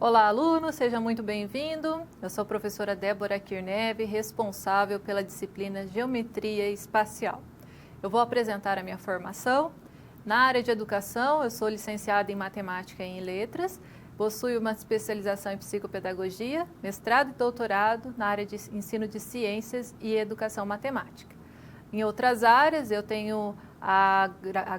Olá, aluno, seja muito bem-vindo. Eu sou a professora Débora Kirneve, responsável pela disciplina Geometria Espacial. Eu vou apresentar a minha formação. Na área de educação, eu sou licenciada em Matemática e em Letras, possuo uma especialização em Psicopedagogia, mestrado e doutorado na área de ensino de Ciências e Educação Matemática. Em outras áreas, eu tenho a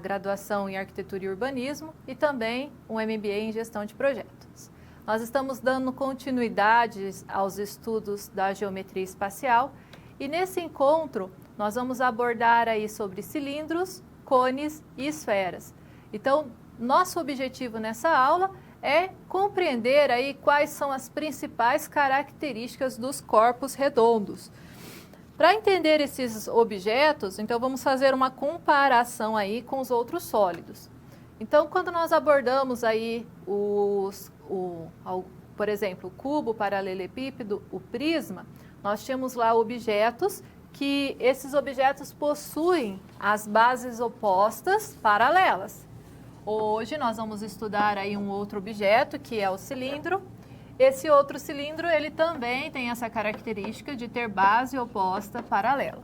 graduação em Arquitetura e Urbanismo e também um MBA em Gestão de Projetos. Nós estamos dando continuidade aos estudos da geometria espacial e nesse encontro nós vamos abordar aí sobre cilindros, cones e esferas. Então, nosso objetivo nessa aula é compreender aí quais são as principais características dos corpos redondos. Para entender esses objetos, então vamos fazer uma comparação aí com os outros sólidos. Então, quando nós abordamos aí por exemplo, o cubo, o paralelepípedo, o prisma, nós temos lá objetos que esses objetos possuem as bases opostas paralelas. Hoje nós vamos estudar aí um outro objeto que é o cilindro. Esse outro cilindro, ele também tem essa característica de ter base oposta paralela.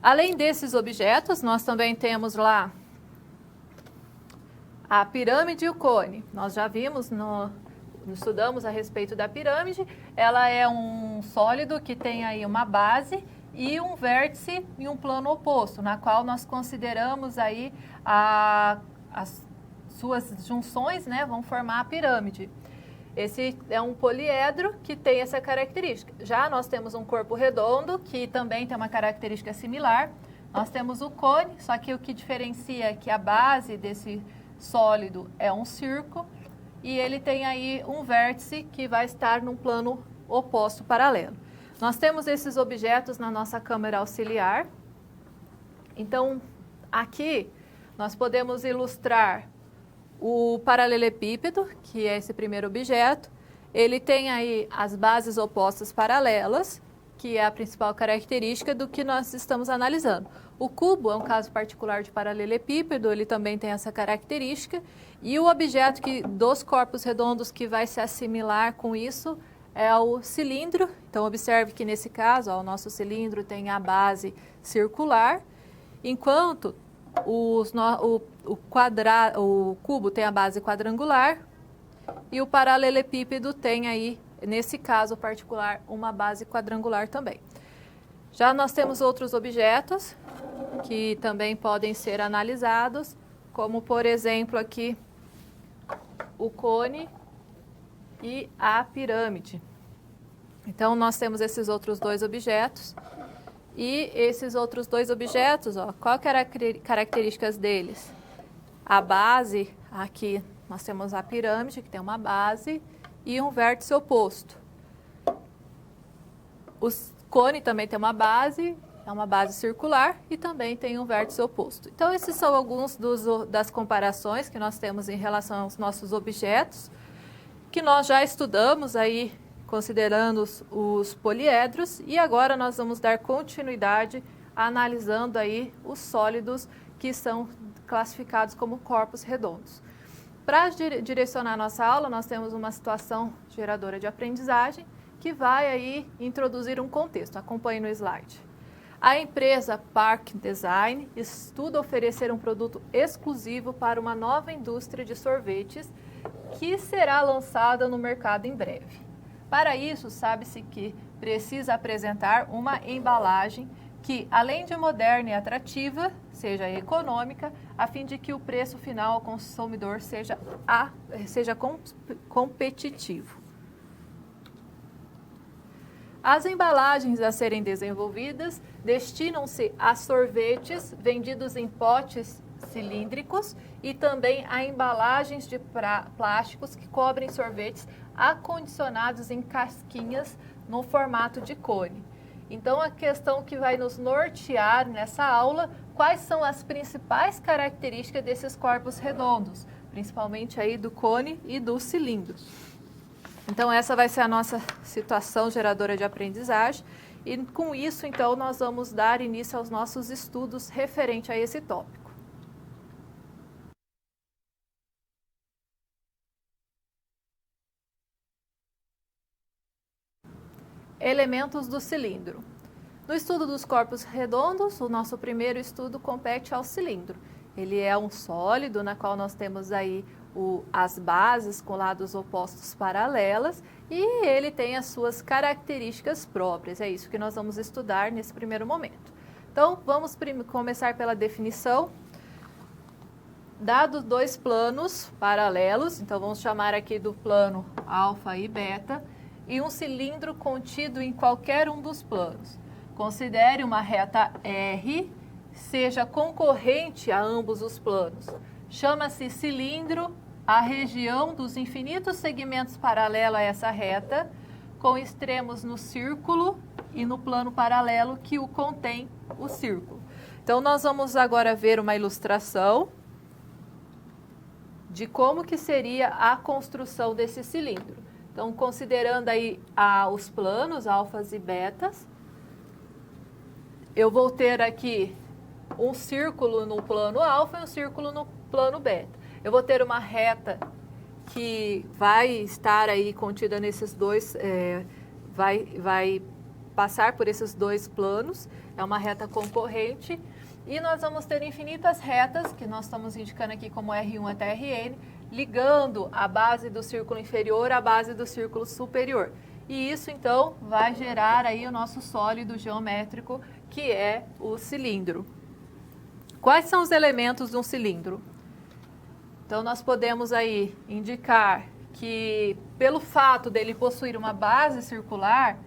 Além desses objetos, nós também temos lá a pirâmide e o cone. Nós já vimos, estudamos a respeito da pirâmide. Ela é um sólido que tem aí uma base e um vértice em um plano oposto, na qual nós consideramos aí as suas junções, né, vão formar a pirâmide. Esse é um poliedro que tem essa característica. Já nós temos um corpo redondo, que também tem uma característica similar. Nós temos o cone, só que o que diferencia é que a base desse sólido é um círculo e ele tem aí um vértice que vai estar num plano oposto paralelo. Nós temos esses objetos na nossa câmara auxiliar. Então, aqui nós podemos ilustrar o paralelepípedo, que é esse primeiro objeto. Ele tem aí as bases opostas paralelas, que é a principal característica do que nós estamos analisando. O cubo é um caso particular de paralelepípedo, ele também tem essa característica. E o objeto dos corpos redondos que vai se assimilar com isso é o cilindro. Então, observe que nesse caso, o nosso cilindro tem a base circular, enquanto o cubo tem a base quadrangular e o paralelepípedo tem aí, nesse caso particular, uma base quadrangular também. Já nós temos outros objetos que também podem ser analisados, como por exemplo aqui o cone e a pirâmide. Então nós temos esses outros dois objetos. E esses outros dois objetos, qual que era as características deles? A base, aqui nós temos a pirâmide, que tem uma base e um vértice oposto. O cone também tem uma base, é uma base circular e também tem um vértice oposto. Então, esses são alguns das comparações que nós temos em relação aos nossos objetos, que nós já estudamos aí, considerando os poliedros, e agora nós vamos dar continuidade analisando aí os sólidos que são classificados como corpos redondos. Para direcionar nossa aula, nós temos uma situação geradora de aprendizagem que vai aí introduzir um contexto. Acompanhe no slide. A empresa Park Design estuda oferecer um produto exclusivo para uma nova indústria de sorvetes que será lançada no mercado em breve. Para isso, sabe-se que precisa apresentar uma embalagem que, além de moderna e atrativa, seja econômica, a fim de que o preço final ao consumidor seja competitivo. As embalagens a serem desenvolvidas destinam-se a sorvetes vendidos em potes cilíndricos e também a embalagens de plásticos que cobrem sorvetes acondicionados em casquinhas no formato de cone. Então, a questão que vai nos nortear nessa aula, quais são as principais características desses corpos redondos, principalmente aí do cone e do cilindro. Então, essa vai ser a nossa situação geradora de aprendizagem e com isso, então, nós vamos dar início aos nossos estudos referente a esse tópico. Elementos do cilindro. No estudo dos corpos redondos, o nosso primeiro estudo compete ao cilindro. Ele é um sólido na qual nós temos aí as bases com lados opostos paralelas e ele tem as suas características próprias. É isso que nós vamos estudar nesse primeiro momento. Então, vamos começar pela definição. Dados dois planos paralelos, então vamos chamar aqui do plano alfa e beta, e um cilindro contido em qualquer um dos planos. Considere uma reta R, seja concorrente a ambos os planos. Chama-se cilindro a região dos infinitos segmentos paralelos a essa reta, com extremos no círculo e no plano paralelo que o contém o círculo. Então, nós vamos agora ver uma ilustração de como que seria a construção desse cilindro. Então, considerando aí os planos, alfas e betas, eu vou ter aqui um círculo no plano alfa e um círculo no plano beta. Eu vou ter uma reta que vai estar aí contida nesses dois, vai passar por esses dois planos, é uma reta concorrente, e nós vamos ter infinitas retas, que nós estamos indicando aqui como R1 até Rn, ligando a base do círculo inferior à base do círculo superior. E isso, então, vai gerar aí o nosso sólido geométrico, que é o cilindro. Quais são os elementos de um cilindro? Então, nós podemos aí indicar que, pelo fato dele possuir uma base circular,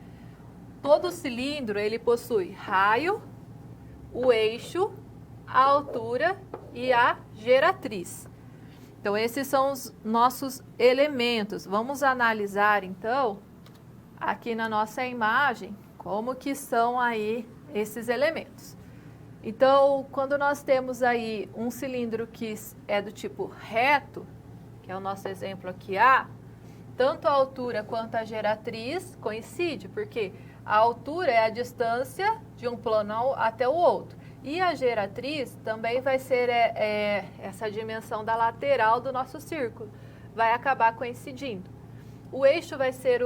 todo cilindro ele possui raio, o eixo, a altura e a geratriz. Então, esses são os nossos elementos. Vamos analisar, então, aqui na nossa imagem, como que são aí esses elementos. Então, quando nós temos aí um cilindro que é do tipo reto, que é o nosso exemplo aqui A, tanto a altura quanto a geratriz coincide, porque a altura é a distância de um plano até o outro. E a geratriz também vai ser essa dimensão da lateral do nosso círculo, vai acabar coincidindo. O eixo vai ser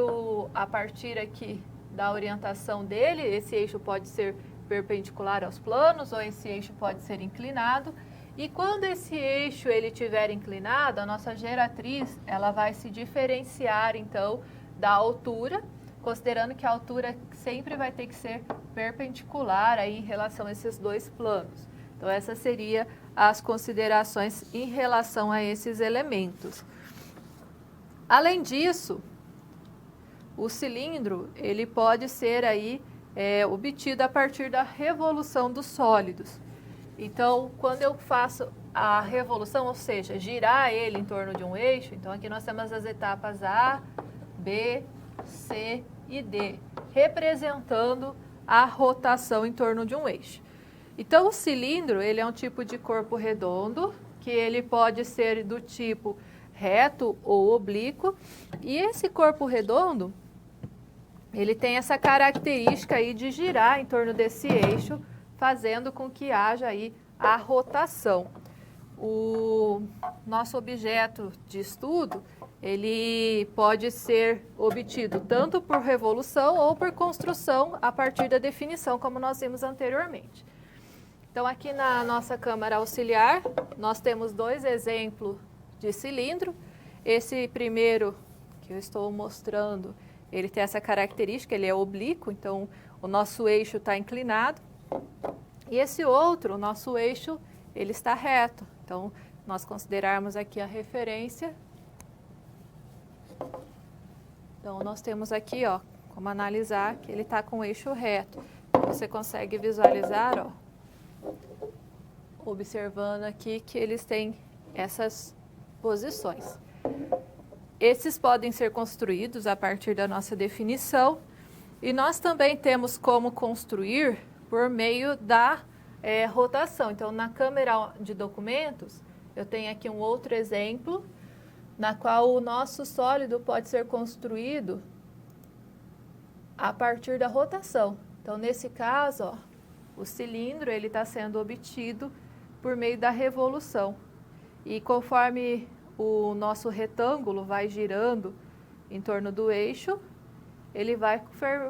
a partir aqui da orientação dele, esse eixo pode ser perpendicular aos planos ou esse eixo pode ser inclinado. E quando esse eixo ele estiver inclinado, a nossa geratriz ela vai se diferenciar então da altura, considerando que a altura sempre vai ter que ser perpendicular aí em relação a esses dois planos. Então essas seriam as considerações em relação a esses elementos. Além disso, o cilindro ele pode ser aí obtido a partir da revolução dos sólidos. Então, quando eu faço a revolução, ou seja, girar ele em torno de um eixo, então aqui nós temos as etapas A, B, C e D, representando a rotação em torno de um eixo. Então, o cilindro, ele é um tipo de corpo redondo, que ele pode ser do tipo reto ou oblíquo, e esse corpo redondo, ele tem essa característica aí de girar em torno desse eixo, fazendo com que haja aí a rotação. O nosso objeto de estudo, ele pode ser obtido tanto por revolução ou por construção a partir da definição, como nós vimos anteriormente. Então, aqui na nossa câmara auxiliar, nós temos dois exemplos de cilindro. Esse primeiro que eu estou mostrando, ele tem essa característica, ele é oblíquo, então o nosso eixo está inclinado. E esse outro, o nosso eixo, ele está reto. Então, nós considerarmos aqui a referência. Então, nós temos aqui, ó, como analisar que ele está com o eixo reto. Você consegue visualizar, ó, observando aqui que eles têm essas posições. Esses podem ser construídos a partir da nossa definição e nós também temos como construir por meio da rotação. Então, na câmera de documentos, eu tenho aqui um outro exemplo, na qual o nosso sólido pode ser construído a partir da rotação. Então, nesse caso, ó, o cilindro ele está sendo obtido por meio da revolução. E conforme o nosso retângulo vai girando em torno do eixo, ele vai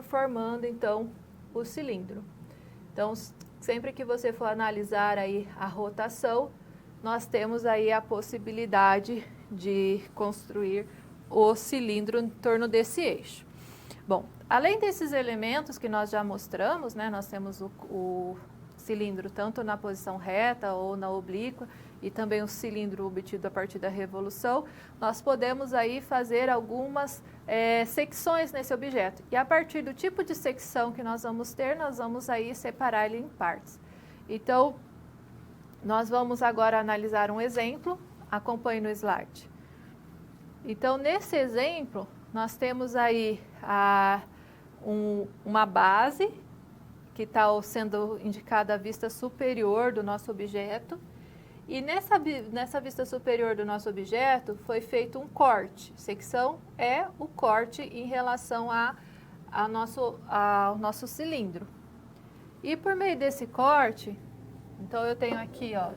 formando, então, o cilindro. Então, sempre que você for analisar aí a rotação, nós temos aí a possibilidade de construir o cilindro em torno desse eixo. Bom, além desses elementos que nós já mostramos, né, nós temos o cilindro tanto na posição reta ou na oblíqua e também o cilindro obtido a partir da revolução, nós podemos aí fazer algumas secções nesse objeto. E a partir do tipo de secção que nós vamos ter, nós vamos aí separar ele em partes. Então, nós vamos agora analisar um exemplo, acompanhe no slide. Então, nesse exemplo, nós temos aí uma base que está sendo indicada à vista superior do nosso objeto. E nessa vista superior do nosso objeto foi feito um corte. Secção é o corte em relação ao nosso cilindro. E por meio desse corte, então eu tenho aqui ó,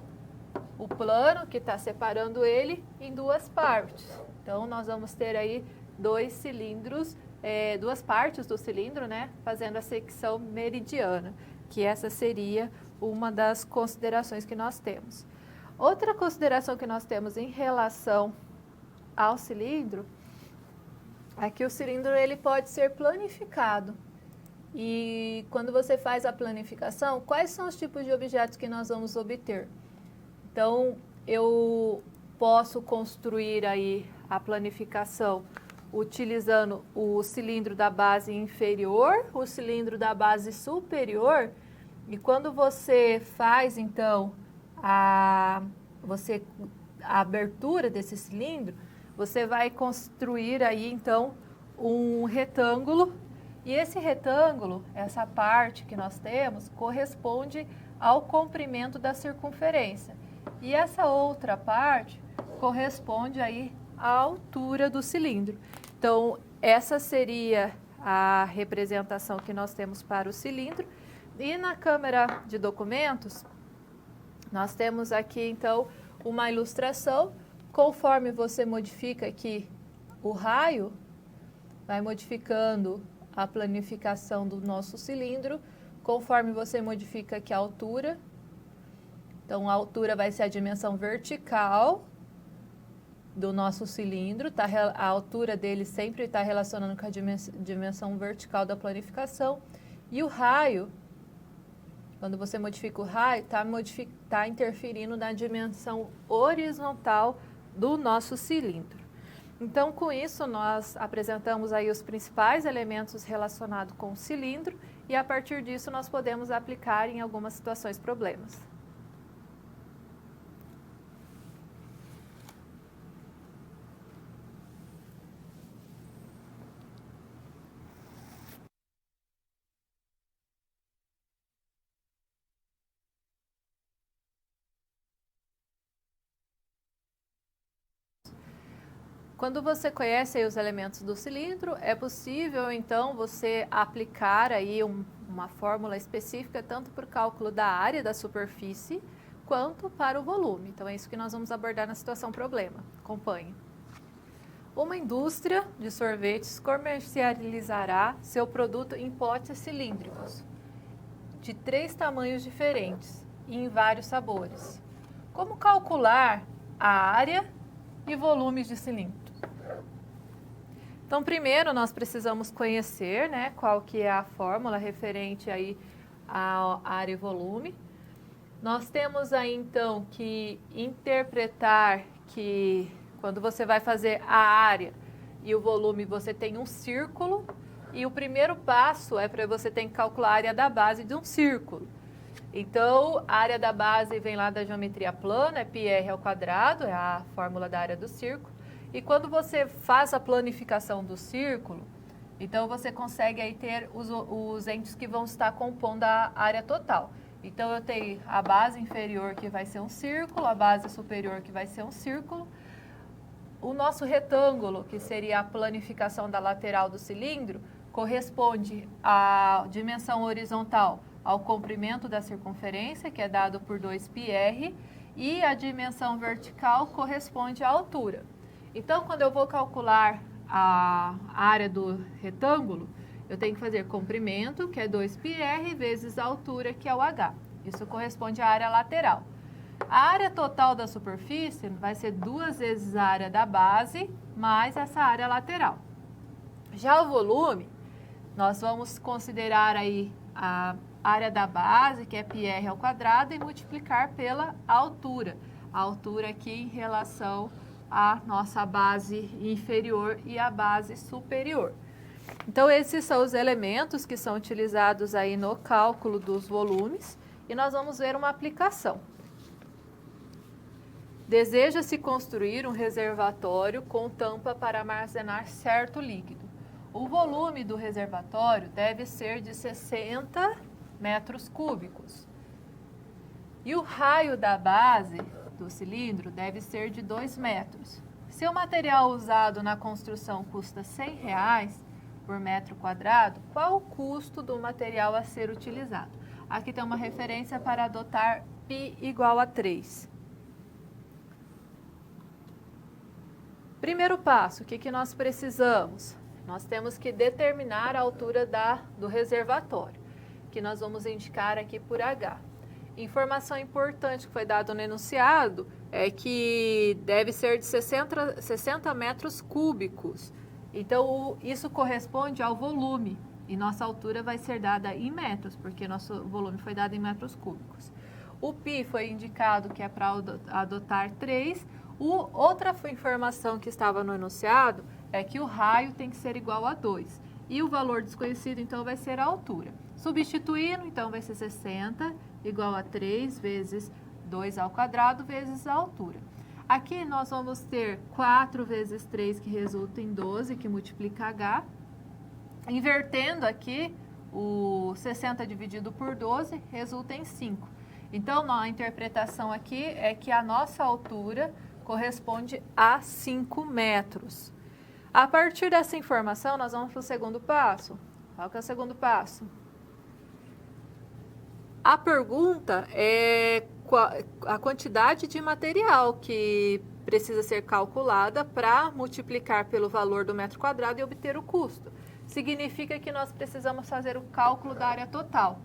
o plano que está separando ele em duas partes. Então nós vamos ter aí dois cilindros, duas partes do cilindro, né, fazendo a secção meridiana, que essa seria uma das considerações que nós temos. Outra consideração que nós temos em relação ao cilindro é que o cilindro ele pode ser planificado. E quando você faz a planificação, quais são os tipos de objetos que nós vamos obter? Então, eu posso construir aí a planificação utilizando o cilindro da base inferior, o cilindro da base superior, e quando você faz, então, a abertura desse cilindro, você vai construir aí, então, um retângulo, e esse retângulo, essa parte que nós temos, corresponde ao comprimento da circunferência. E essa outra parte corresponde aí à altura do cilindro. Então, essa seria a representação que nós temos para o cilindro. E na câmera de documentos, nós temos aqui, então, uma ilustração. Conforme você modifica aqui o raio, vai modificando a planificação do nosso cilindro, conforme você modifica aqui a altura. Então, a altura vai ser a dimensão vertical do nosso cilindro, tá? A altura dele sempre está relacionando com a dimensão vertical da planificação. E o raio, quando você modifica o raio, está interferindo na dimensão horizontal do nosso cilindro. Então, com isso, nós apresentamos aí os principais elementos relacionados com o cilindro e, a partir disso, nós podemos aplicar em algumas situações problemas. Quando você conhece aí os elementos do cilindro, é possível, então, você aplicar aí uma fórmula específica tanto para o cálculo da área da superfície quanto para o volume. Então, é isso que nós vamos abordar na situação problema. Acompanhe. Uma indústria de sorvetes comercializará seu produto em potes cilíndricos de 3 tamanhos diferentes e em vários sabores. Como calcular a área e volumes de cilindros? Então, primeiro nós precisamos conhecer, né, qual que é a fórmula referente aí à área e volume. Nós temos aí, então, que interpretar que quando você vai fazer a área e o volume, você tem um círculo, e o primeiro passo é para você ter que calcular a área da base de um círculo. Então, a área da base vem lá da geometria plana, é πr ao quadrado, é a fórmula da área do círculo. E quando você faz a planificação do círculo, então você consegue aí ter os entes que vão estar compondo a área total. Então, eu tenho a base inferior que vai ser um círculo, a base superior que vai ser um círculo. O nosso retângulo, que seria a planificação da lateral do cilindro, corresponde à dimensão horizontal ao comprimento da circunferência, que é dado por 2πr, e a dimensão vertical corresponde à altura. Então, quando eu vou calcular a área do retângulo, eu tenho que fazer comprimento, que é 2πr, vezes a altura, que é o h. Isso corresponde à área lateral. A área total da superfície vai ser 2 vezes a área da base, mais essa área lateral. Já o volume, nós vamos considerar aí a área da base, que é πr ao quadrado, e multiplicar pela altura. A altura aqui em relação à nossa base inferior e à base superior. Então, esses são os elementos que são utilizados aí no cálculo dos volumes, e nós vamos ver uma aplicação. Deseja-se construir um reservatório com tampa para armazenar certo líquido. O volume do reservatório deve ser de 60 metros cúbicos. E o raio da base do cilindro deve ser de 2 metros. Se o material usado na construção custa R$100 por metro quadrado, qual o custo do material a ser utilizado? Aqui tem uma referência para adotar π igual a 3. Primeiro passo, o que nós precisamos? Nós temos que determinar a altura do reservatório, que nós vamos indicar aqui por H. Informação importante que foi dada no enunciado é que deve ser de 60 metros cúbicos. Então, isso corresponde ao volume, e nossa altura vai ser dada em metros, porque nosso volume foi dado em metros cúbicos. O π foi indicado que é para adotar 3. Outra informação que estava no enunciado é que o raio tem que ser igual a 2. E o valor desconhecido, então, vai ser a altura. Substituindo, então, vai ser 60 igual a 3 vezes 2 ao quadrado vezes a altura. Aqui nós vamos ter 4 vezes 3, que resulta em 12, que multiplica H. Invertendo aqui, o 60 dividido por 12 resulta em 5. Então, a interpretação aqui é que a nossa altura corresponde a 5 metros. A partir dessa informação, nós vamos para o segundo passo. Qual que é o segundo passo? A pergunta é a quantidade de material que precisa ser calculada para multiplicar pelo valor do metro quadrado e obter o custo. Significa que nós precisamos fazer o cálculo da área total.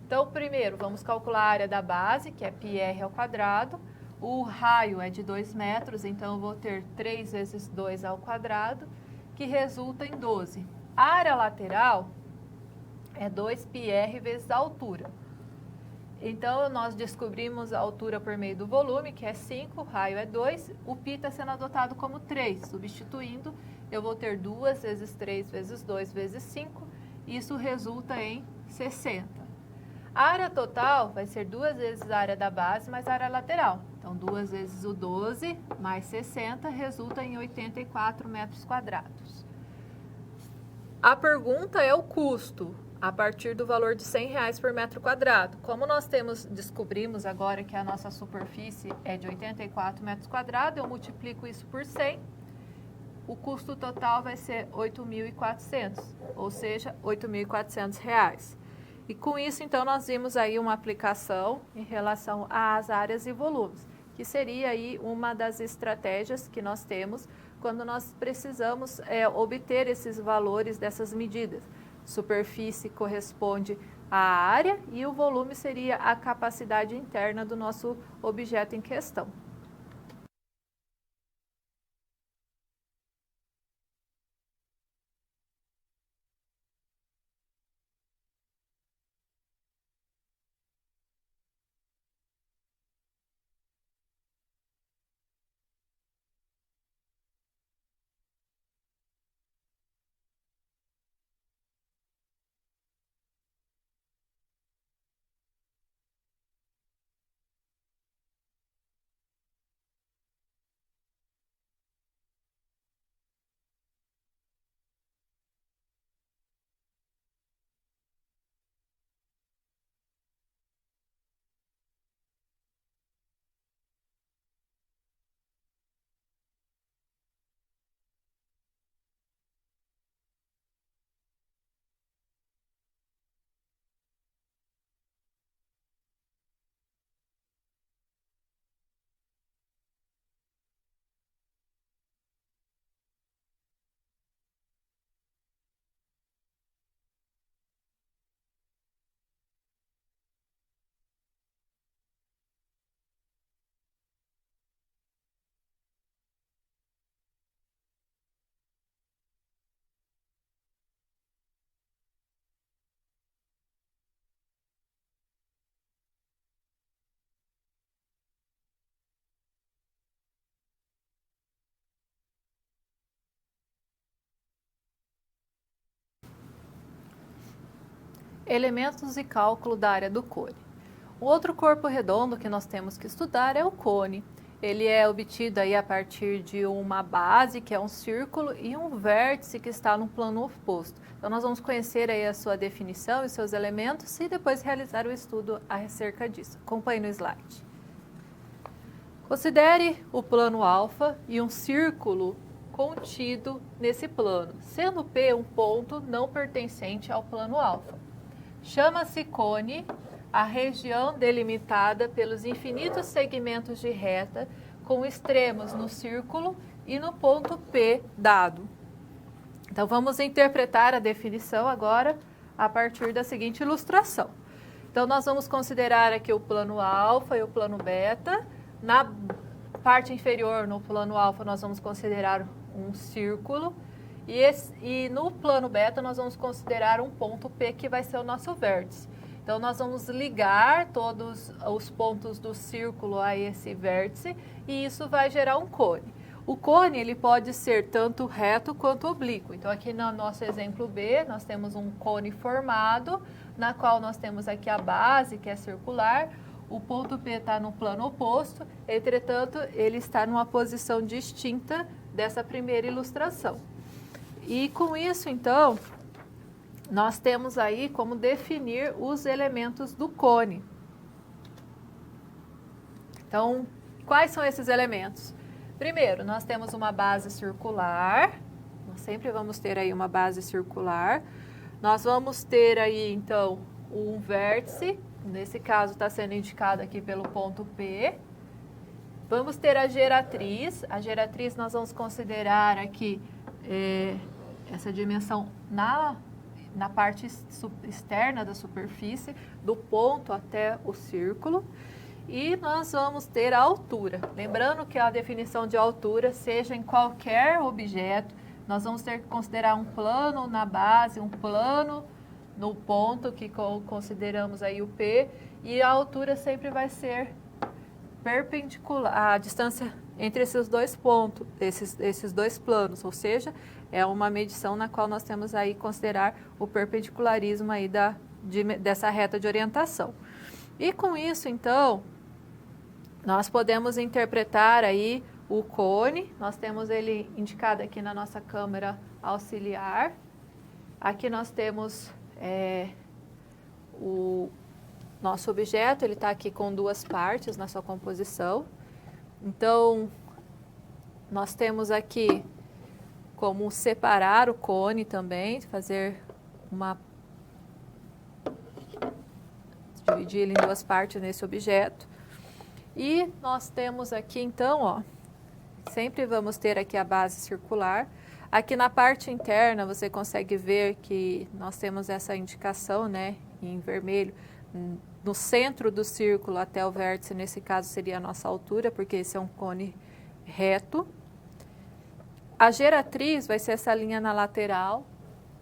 Então, primeiro, vamos calcular a área da base, que é πr ao quadrado. O raio é de 2 metros, então eu vou ter 3 vezes 2 ao quadrado, que resulta em 12. A área lateral é 2πr vezes a altura. Então, nós descobrimos a altura por meio do volume, que é 5, o raio é 2, o π está sendo adotado como 3. Substituindo, eu vou ter 2 vezes 3 vezes 2 vezes 5, isso resulta em 60. A área total vai ser 2 vezes a área da base mais a área lateral. Então, 2 vezes o 12 mais 60 resulta em 84 metros quadrados. A pergunta é o custo, a partir do valor de R$100 por metro quadrado. Como nós descobrimos agora que a nossa superfície é de 84 metros quadrados, eu multiplico isso por 100. O custo total vai ser 8.400, ou seja, R$8.400. E com isso, então, nós vimos aí uma aplicação em relação às áreas e volumes, que seria aí uma das estratégias que nós temos quando nós precisamos obter esses valores dessas medidas. Superfície corresponde à área e o volume seria a capacidade interna do nosso objeto em questão. Elementos e cálculo da área do cone. O outro corpo redondo que nós temos que estudar é o cone. Ele é obtido aí a partir de uma base, que é um círculo, e um vértice que está no plano oposto. Então, nós vamos conhecer aí a sua definição e seus elementos e depois realizar o estudo acerca disso. Acompanhe no slide. Considere o plano alfa e um círculo contido nesse plano, sendo P um ponto não pertencente ao plano alfa. Chama-se cone a região delimitada pelos infinitos segmentos de reta com extremos no círculo e no ponto P dado. Então, vamos interpretar a definição agora a partir da seguinte ilustração. Então, nós vamos considerar aqui o plano alfa e o plano beta. Na parte inferior, no plano alfa, nós vamos considerar um círculo. E no plano beta, nós vamos considerar um ponto P, que vai ser o nosso vértice. Então, nós vamos ligar todos os pontos do círculo a esse vértice e isso vai gerar um cone. O cone, ele pode ser tanto reto quanto oblíquo. Então, aqui no nosso exemplo B, nós temos um cone formado, na qual nós temos aqui a base, que é circular. O ponto P está no plano oposto, entretanto, ele está numa posição distinta dessa primeira ilustração. E com isso, então, nós temos aí como definir os elementos do cone. Então, quais são esses elementos? Primeiro, nós temos uma base circular. Nós sempre vamos ter aí uma base circular. Nós vamos ter aí, então, um vértice. Nesse caso, está sendo indicado aqui pelo ponto P. Vamos ter a geratriz. A geratriz nós vamos considerar aqui essa dimensão na parte externa da superfície, do ponto até o círculo. E nós vamos ter a altura. Lembrando que a definição de altura, seja em qualquer objeto, nós vamos ter que considerar um plano na base, um plano no ponto, que consideramos aí o P, e a altura sempre vai ser perpendicular, a distância entre esses dois pontos, esses dois planos, ou seja, é uma medição na qual nós temos aí que considerar o perpendicularismo aí dessa reta de orientação. E com isso, então, nós podemos interpretar aí o cone. Nós temos ele indicado aqui na nossa câmera auxiliar. Aqui nós temos o nosso objeto, ele está aqui com duas partes na sua composição. Então, nós temos aqui como separar o cone também, fazer dividir ele em duas partes nesse objeto. E nós temos aqui, então, ó, sempre vamos ter aqui a base circular. Aqui na parte interna você consegue ver que nós temos essa indicação, né, em vermelho, no centro do círculo até o vértice, nesse caso seria a nossa altura, porque esse é um cone reto. A geratriz vai ser essa linha na lateral.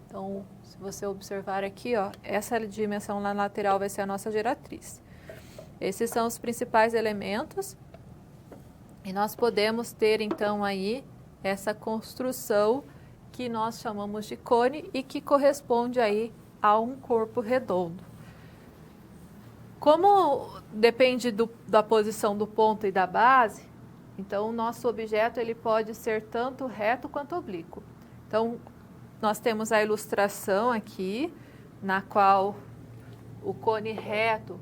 Então, se você observar aqui, ó, essa dimensão na lateral vai ser a nossa geratriz. Esses são os principais elementos. E nós podemos ter, então, aí essa construção que nós chamamos de cone e que corresponde aí a um corpo redondo. Como depende da posição do ponto e da base, então o nosso objeto ele pode ser tanto reto quanto oblíquo. Então, nós temos a ilustração aqui, na qual o cone reto,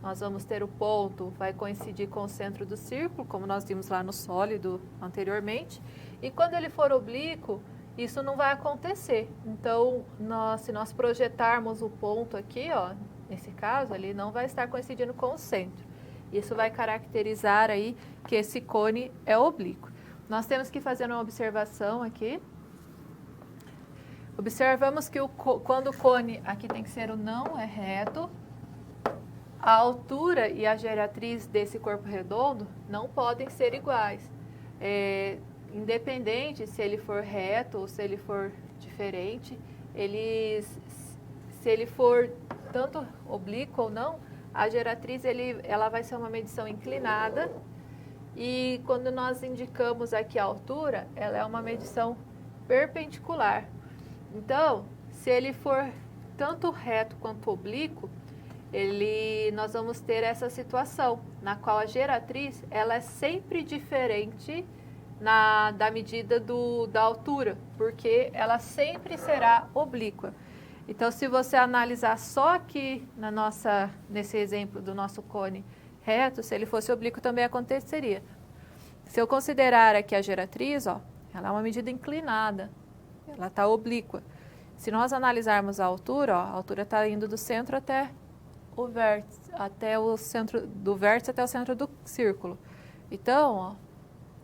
nós vamos ter o ponto, vai coincidir com o centro do círculo, como nós vimos lá no sólido anteriormente. E quando ele for oblíquo, isso não vai acontecer. Então, se nós projetarmos o ponto aqui, ó, nesse caso, ele não vai estar coincidindo com o centro. Isso vai caracterizar aí que esse cone é oblíquo. Nós temos que fazer uma observação aqui. Observamos que quando o cone, aqui tem que ser o não, é reto, a altura e a geratriz desse corpo redondo não podem ser iguais. Independente se ele for reto ou se ele for diferente, se ele for tanto oblíquo ou não, a geratriz ela vai ser uma medição inclinada e quando nós indicamos aqui a altura, ela é uma medição perpendicular. Então, se ele for tanto reto quanto oblíquo, nós vamos ter essa situação, na qual a geratriz ela é sempre diferente da medida da altura, porque ela sempre será oblíqua. Então, se você analisar só aqui nesse exemplo do nosso cone reto, se ele fosse oblíquo também aconteceria. Se eu considerar aqui a geratriz, ó, ela é uma medida inclinada, ela está oblíqua. Se nós analisarmos a altura, ó, a altura está indo do centro até o vértice, até o centro do vértice até o centro do círculo. Então, ó,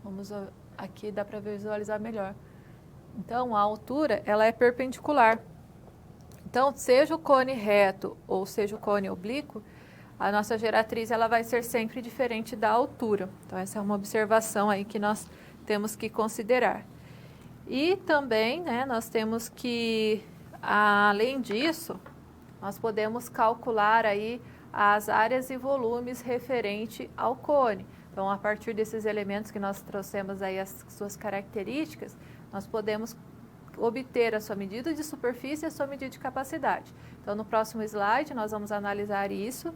vamos aqui dá para visualizar melhor. Então, a altura ela é perpendicular. Então, seja o cone reto ou seja o cone oblíquo, a nossa geratriz ela vai ser sempre diferente da altura. Então, essa é uma observação aí que nós temos que considerar. E também, né, nós temos que, além disso, nós podemos calcular aí as áreas e volumes referente ao cone. Então, a partir desses elementos que nós trouxemos aí as suas características, nós podemos obter a sua medida de superfície e a sua medida de capacidade. Então, no próximo slide, nós vamos analisar isso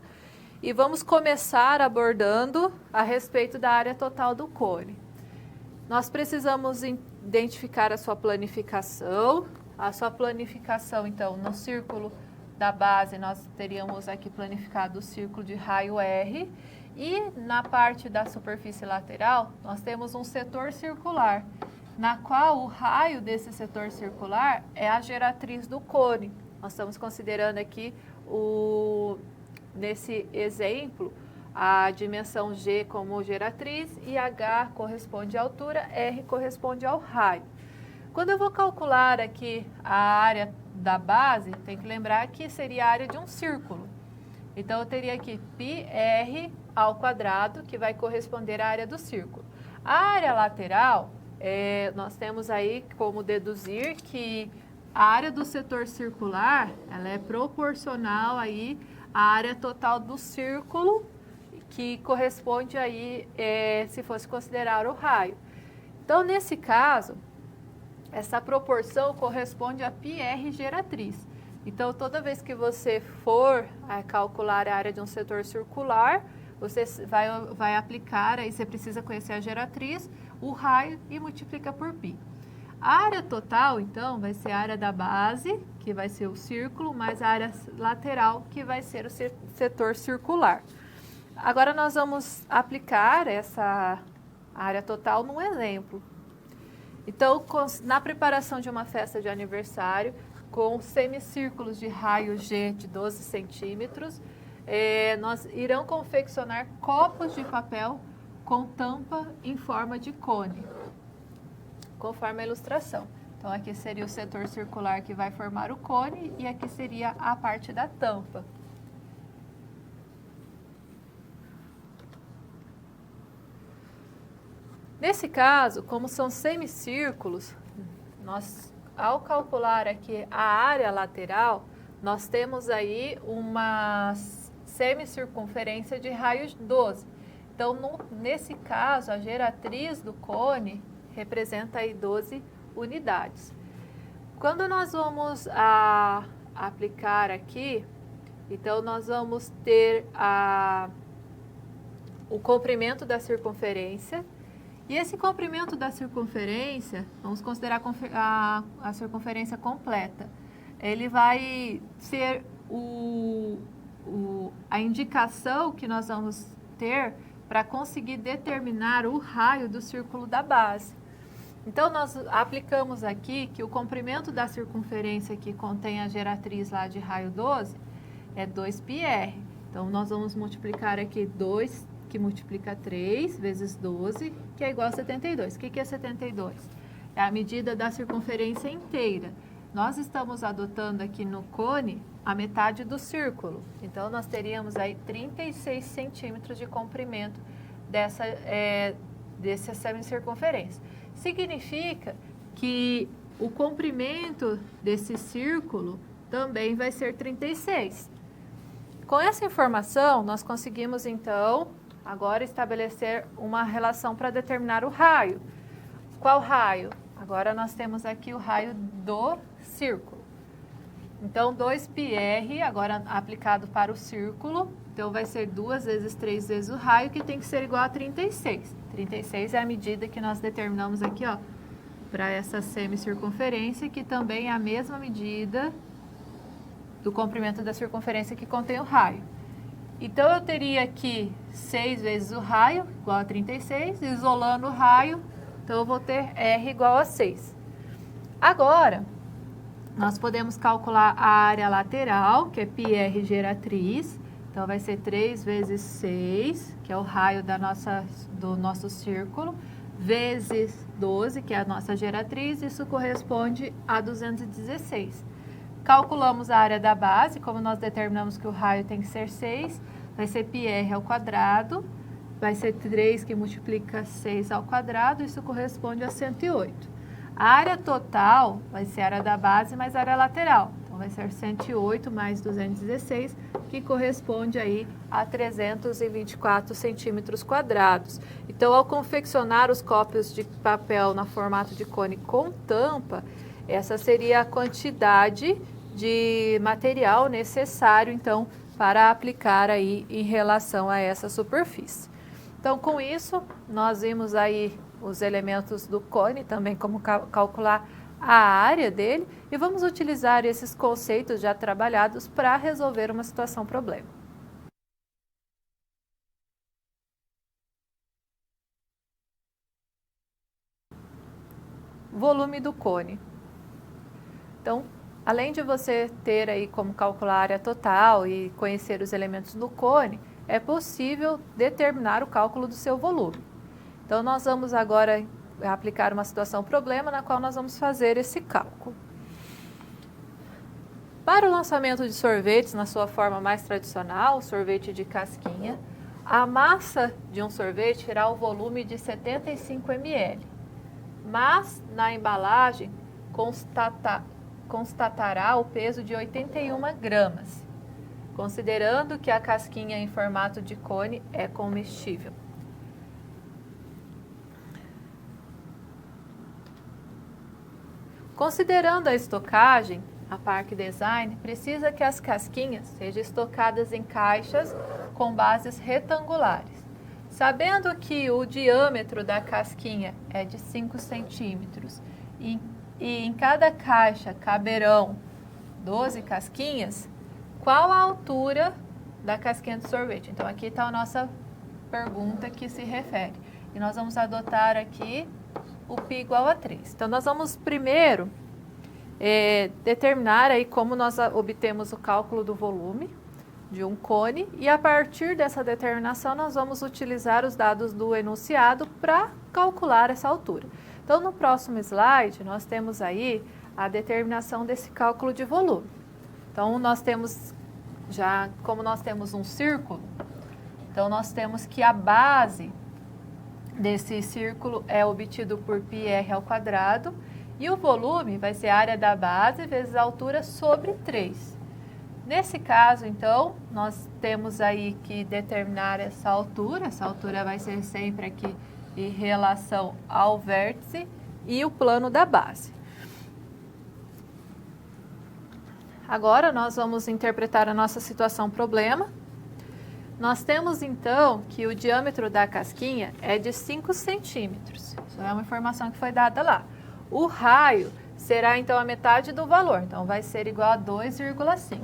e vamos começar abordando a respeito da área total do cone. Nós precisamos identificar a sua planificação. A sua planificação, então, no círculo da base, nós teríamos aqui planificado o círculo de raio R. E na parte da superfície lateral, nós temos um setor circular, na qual o raio desse setor circular é a geratriz do cone. Nós estamos considerando aqui, nesse exemplo, a dimensão G como geratriz e H corresponde à altura, R corresponde ao raio. Quando eu vou calcular aqui a área da base, tem que lembrar que seria a área de um círculo. Então, eu teria aqui πr ao quadrado, que vai corresponder à área do círculo. A área lateral, nós temos aí como deduzir que a área do setor circular, ela é proporcional aí à área total do círculo, que corresponde aí, se fosse considerar o raio. Então, nesse caso, essa proporção corresponde a πr geratriz. Então, toda vez que você for calcular a área de um setor circular, você vai aplicar, aí você precisa conhecer a geratriz, o raio e multiplica por π. A área total, então, vai ser a área da base, que vai ser o círculo, mais a área lateral, que vai ser o setor circular. Agora, nós vamos aplicar essa área total num exemplo. Então, na preparação de uma festa de aniversário, com semicírculos de raio G de 12 centímetros, nós irão confeccionar copos de papel com tampa em forma de cone, conforme a ilustração. Então, aqui seria o setor circular que vai formar o cone e aqui seria a parte da tampa. Nesse caso, como são semicírculos, ao calcular aqui a área lateral, nós temos aí uma semicircunferência de raio 12. Então, nesse caso, a geratriz do cone representa aí 12 unidades. Quando nós vamos aplicar aqui, então nós vamos ter o comprimento da circunferência. E esse comprimento da circunferência, vamos considerar a circunferência completa. Ele vai ser a indicação que nós vamos ter para conseguir determinar o raio do círculo da base. Então, nós aplicamos aqui que o comprimento da circunferência que contém a geratriz lá de raio 12 é 2πr. Então, nós vamos multiplicar aqui 2, que multiplica 3 vezes 12, que é igual a 72. O que é 72? É a medida da circunferência inteira. Nós estamos adotando aqui no cone a metade do círculo. Então, nós teríamos aí 36 centímetros de comprimento dessa semicircunferência. Significa que o comprimento desse círculo também vai ser 36. Com essa informação, nós conseguimos, então, agora estabelecer uma relação para determinar o raio. Qual raio? Agora nós temos aqui o raio do círculo. Então, 2πr, agora aplicado para o círculo, então vai ser 2 vezes 3 vezes o raio, que tem que ser igual a 36. 36 é a medida que nós determinamos aqui, ó, para essa semicircunferência, que também é a mesma medida do comprimento da circunferência que contém o raio. Então, eu teria aqui 6 vezes o raio, igual a 36, isolando o raio, então eu vou ter R igual a 6. Agora, nós podemos calcular a área lateral, que é πr geratriz, então vai ser 3 vezes 6, que é o raio do nosso círculo, vezes 12, que é a nossa geratriz, isso corresponde a 216. Calculamos a área da base, como nós determinamos que o raio tem que ser 6, vai ser πr ao quadrado, vai ser 3 que multiplica 6 ao quadrado, isso corresponde a 108. A área total vai ser a área da base mais a área lateral, então vai ser 108 mais 216, que corresponde aí a 324 centímetros quadrados. Então, ao confeccionar os copos de papel na formato de cone com tampa, essa seria a quantidade de material necessário, então, para aplicar aí em relação a essa superfície. Então, com isso, nós vimos aí os elementos do cone, também como calcular a área dele, e vamos utilizar esses conceitos já trabalhados para resolver uma situação problema. Volume do cone. Então, além de você ter aí como calcular a área total e conhecer os elementos do cone, é possível determinar o cálculo do seu volume. Então, nós vamos agora aplicar uma situação problema na qual nós vamos fazer esse cálculo. Para o lançamento de sorvetes na sua forma mais tradicional, sorvete de casquinha, a massa de um sorvete terá o volume de 75 ml, mas na embalagem constatará o peso de 81 gramas, considerando que a casquinha em formato de cone é comestível. Considerando a estocagem, a Park Design precisa que as casquinhas sejam estocadas em caixas com bases retangulares. Sabendo que o diâmetro da casquinha é de 5 centímetros e em cada caixa caberão 12 casquinhas, qual a altura da casquinha de sorvete? Então, aqui está a nossa pergunta que se refere. E nós vamos adotar aqui o π igual a 3. Então, nós vamos primeiro determinar aí como nós obtemos o cálculo do volume de um cone, e a partir dessa determinação nós vamos utilizar os dados do enunciado para calcular essa altura. Então, no próximo slide, nós temos aí a determinação desse cálculo de volume. Então, nós temos como nós temos um círculo, então nós temos que a base desse círculo é obtido por πr ao quadrado, e o volume vai ser a área da base vezes a altura sobre 3. Nesse caso, então, nós temos aí que determinar essa altura vai ser sempre aqui em relação ao vértice e o plano da base. Agora, nós vamos interpretar a nossa situação problema. Nós temos, então, que o diâmetro da casquinha é de 5 centímetros. Isso é uma informação que foi dada lá. O raio será, então, a metade do valor. Então, vai ser igual a 2,5.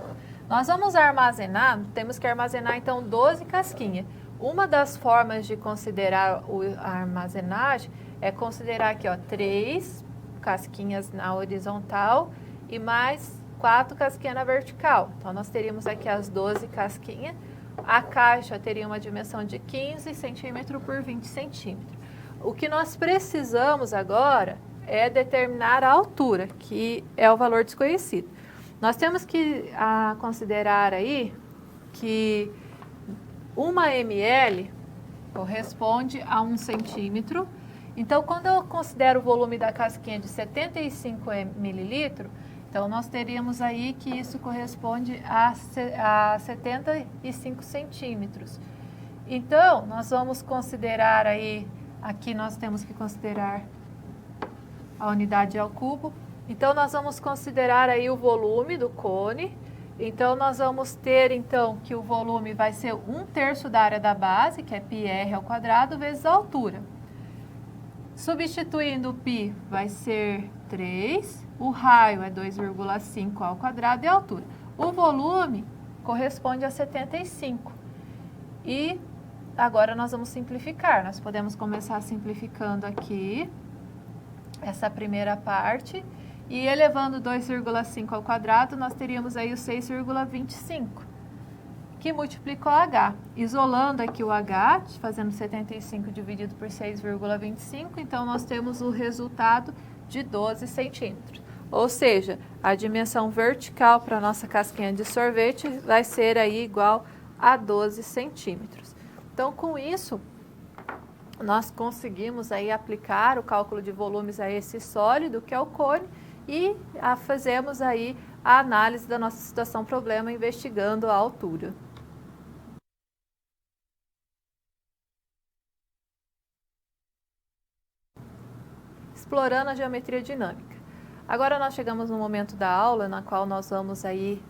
Nós vamos armazenar, temos que armazenar, então, 12 casquinhas. Uma das formas de considerar a armazenagem é considerar aqui, ó, 3 casquinhas na horizontal e mais 4 casquinhas na vertical. Então, nós teríamos aqui as 12 casquinhas. A caixa teria uma dimensão de 15 centímetros por 20 centímetros. O que nós precisamos agora é determinar a altura, que é o valor desconhecido. Nós temos que considerar aí que 1 ml corresponde a 1 centímetro. Então, quando eu considero o volume da casquinha de 75 mililitros, então nós teríamos aí que isso corresponde a 75 centímetros. Então, nós vamos considerar aí, aqui nós temos que considerar a unidade ao cubo. Então, nós vamos considerar aí o volume do cone. Então, nós vamos ter, então, que o volume vai ser 1/3 da área da base, que é πr ao quadrado, vezes a altura. Substituindo o π, vai ser 3, o raio é 2,5 ao quadrado e a altura. O volume corresponde a 75. E agora nós vamos simplificar. Nós podemos começar simplificando aqui essa primeira parte. E elevando 2,5 ao quadrado, nós teríamos aí o 6,25, que multiplicou H. Isolando aqui o H, fazendo 75 dividido por 6,25, então nós temos o resultado de 12 centímetros. Ou seja, a dimensão vertical para a nossa casquinha de sorvete vai ser aí igual a 12 centímetros. Então, com isso, nós conseguimos aí aplicar o cálculo de volumes a esse sólido, que é o cone, e fazemos aí a análise da nossa situação problema investigando a altura. Explorando a geometria dinâmica. Agora nós chegamos no momento da aula na qual nós vamos aí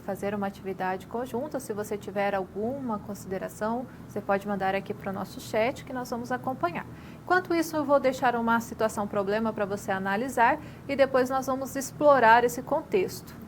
fazer uma atividade conjunta. Se você tiver alguma consideração, você pode mandar aqui para o nosso chat que nós vamos acompanhar. Enquanto isso, eu vou deixar uma situação problema para você analisar e depois nós vamos explorar esse contexto.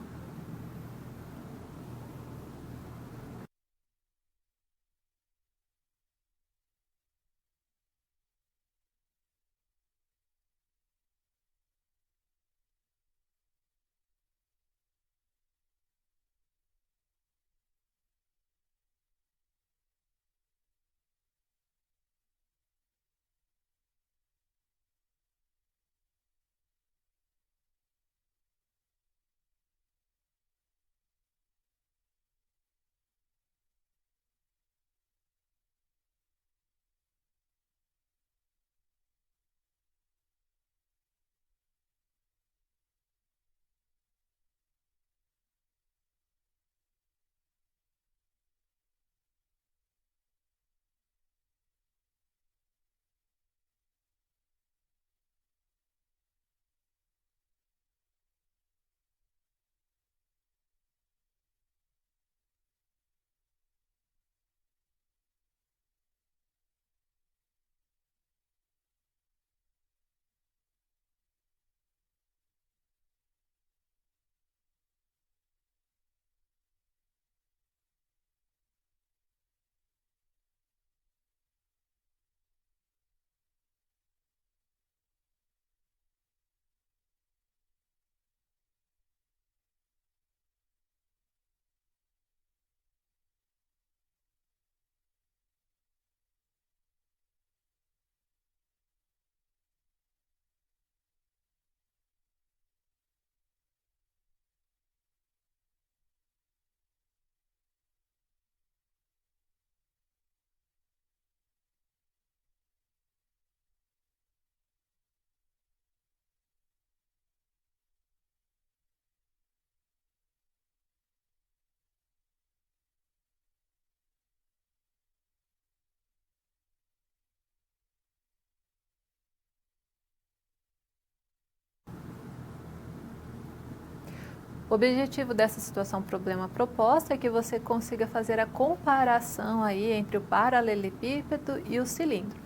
O objetivo dessa situação problema proposta é que você consiga fazer a comparação aí entre o paralelepípedo e o cilindro.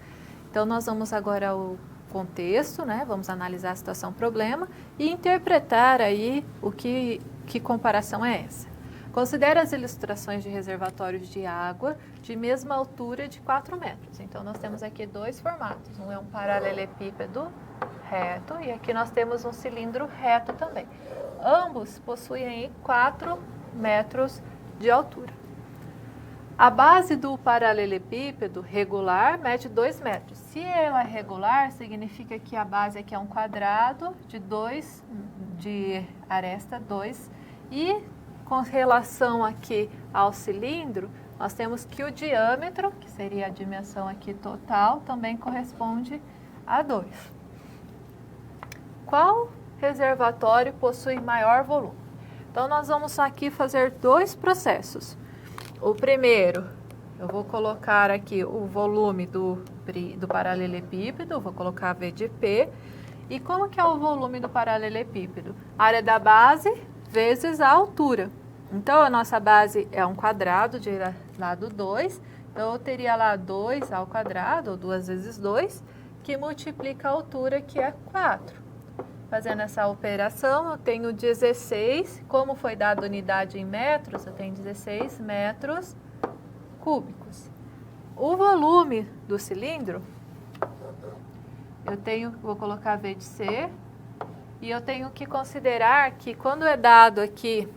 Então, nós vamos agora ao contexto, né? Vamos analisar a situação problema e interpretar aí que comparação é essa. Considere as ilustrações de reservatórios de água de mesma altura de 4 metros. Então, nós temos aqui dois formatos. Um é um paralelepípedo reto e aqui nós temos um cilindro reto também. Ambos possuem aí 4 metros de altura. A base do paralelepípedo regular mede 2 metros. Se ela é regular, significa que a base aqui é um quadrado de aresta 2. E com relação aqui ao cilindro, nós temos que o diâmetro, que seria a dimensão aqui total, também corresponde a 2. Qual reservatório possui maior volume? Então, nós vamos aqui fazer dois processos. O primeiro, eu vou colocar aqui o volume do paralelepípedo, vou colocar V de P, E como que é o volume do paralelepípedo? A área da base vezes a altura. Então, a nossa base é um quadrado de lado 2. Então, eu teria lá 2 ao quadrado, ou 2 vezes 2, que multiplica a altura, que é 4. Fazendo essa operação, eu tenho 16. Como foi dada unidade em metros, eu tenho 16 metros cúbicos. O volume do cilindro, vou colocar V de C, e eu tenho que considerar que quando é dado aqui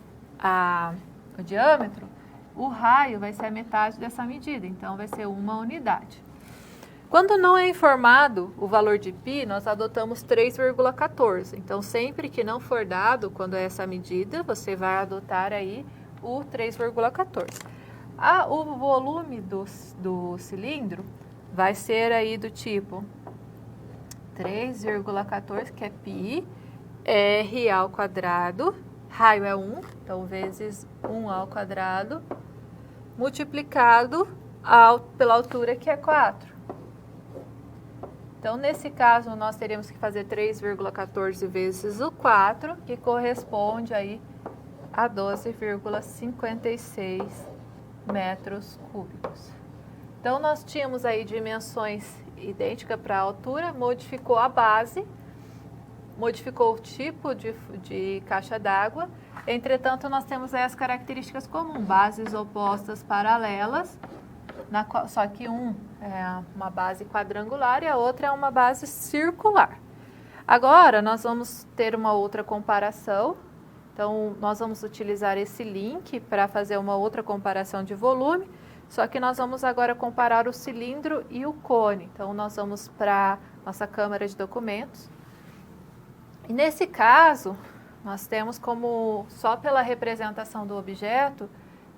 o diâmetro, o raio vai ser a metade dessa medida, então vai ser 1 unidade. Quando não é informado o valor de π, nós adotamos 3,14. Então, sempre que não for dado, quando é essa medida, você vai adotar aí o 3,14. O volume do cilindro vai ser aí do tipo 3,14, que é π, r ao quadrado, raio é 1, então vezes 1 ao quadrado, multiplicado pela altura, que é 4. Então, nesse caso, nós teríamos que fazer 3,14 vezes o 4, que corresponde aí a 12,56 metros cúbicos. Então, nós tínhamos aí dimensões idênticas para a altura, modificou a base, modificou o tipo de caixa d'água. Entretanto, nós temos aí as características comuns, bases opostas paralelas, só que um é uma base quadrangular e a outra é uma base circular. Agora, nós vamos ter uma outra comparação. Então, nós vamos utilizar esse link para fazer uma outra comparação de volume, só que nós vamos agora comparar o cilindro e o cone. Então, nós vamos para nossa câmara de documentos. E nesse caso, nós temos como, só pela representação do objeto,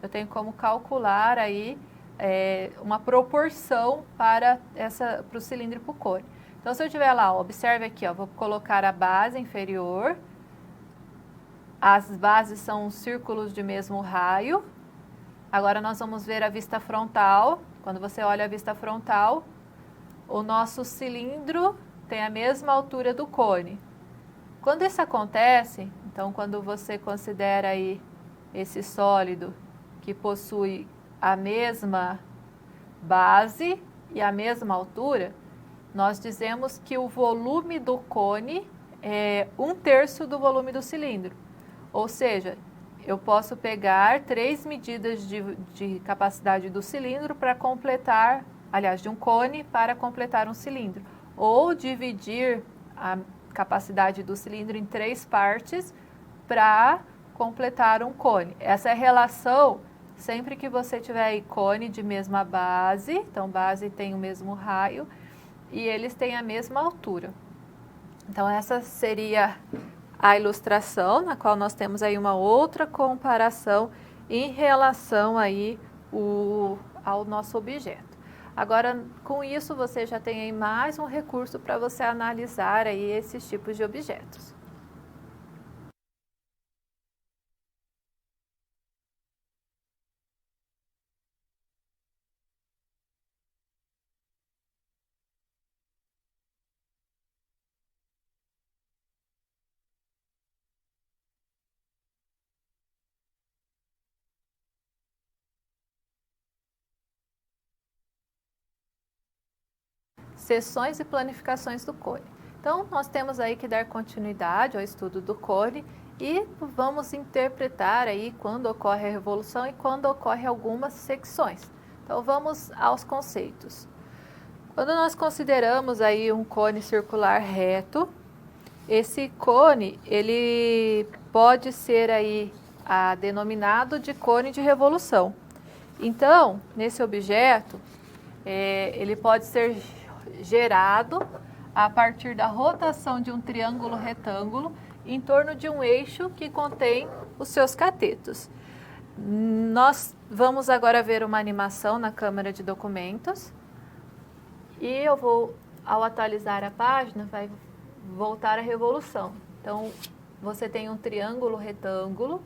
eu tenho como calcular aí uma proporção para o cilindro e para o cone. Então, se eu tiver lá, observe aqui, vou colocar a base inferior. As bases são círculos de mesmo raio. Agora, nós vamos ver a vista frontal. Quando você olha a vista frontal, o nosso cilindro tem a mesma altura do cone. Quando isso acontece, então, quando você considera aí esse sólido que possui a mesma base e a mesma altura, nós dizemos que o volume do cone é 1/3 do volume do cilindro. Ou seja, eu posso pegar 3 medidas de capacidade do cilindro para completar, aliás, de um cone para completar um cilindro. Ou dividir a capacidade do cilindro em 3 partes para completar um cone. Essa é a relação sempre que você tiver cone de mesma base, então base tem o mesmo raio e eles têm a mesma altura. Então, essa seria a ilustração, na qual nós temos aí uma outra comparação em relação aí ao nosso objeto. Agora, com isso, você já tem aí mais um recurso para você analisar aí esses tipos de objetos. Seções e planificações do cone. Então, nós temos aí que dar continuidade ao estudo do cone e vamos interpretar aí quando ocorre a revolução e quando ocorre algumas secções. Então, vamos aos conceitos. Quando nós consideramos aí um cone circular reto, esse cone, ele pode ser aí denominado de cone de revolução. Então, nesse objeto, ele pode ser gerado a partir da rotação de um triângulo retângulo em torno de um eixo que contém os seus catetos. Nós vamos agora ver uma animação na câmara de documentos e eu vou, ao atualizar a página, vai voltar a revolução. Então, você tem um triângulo retângulo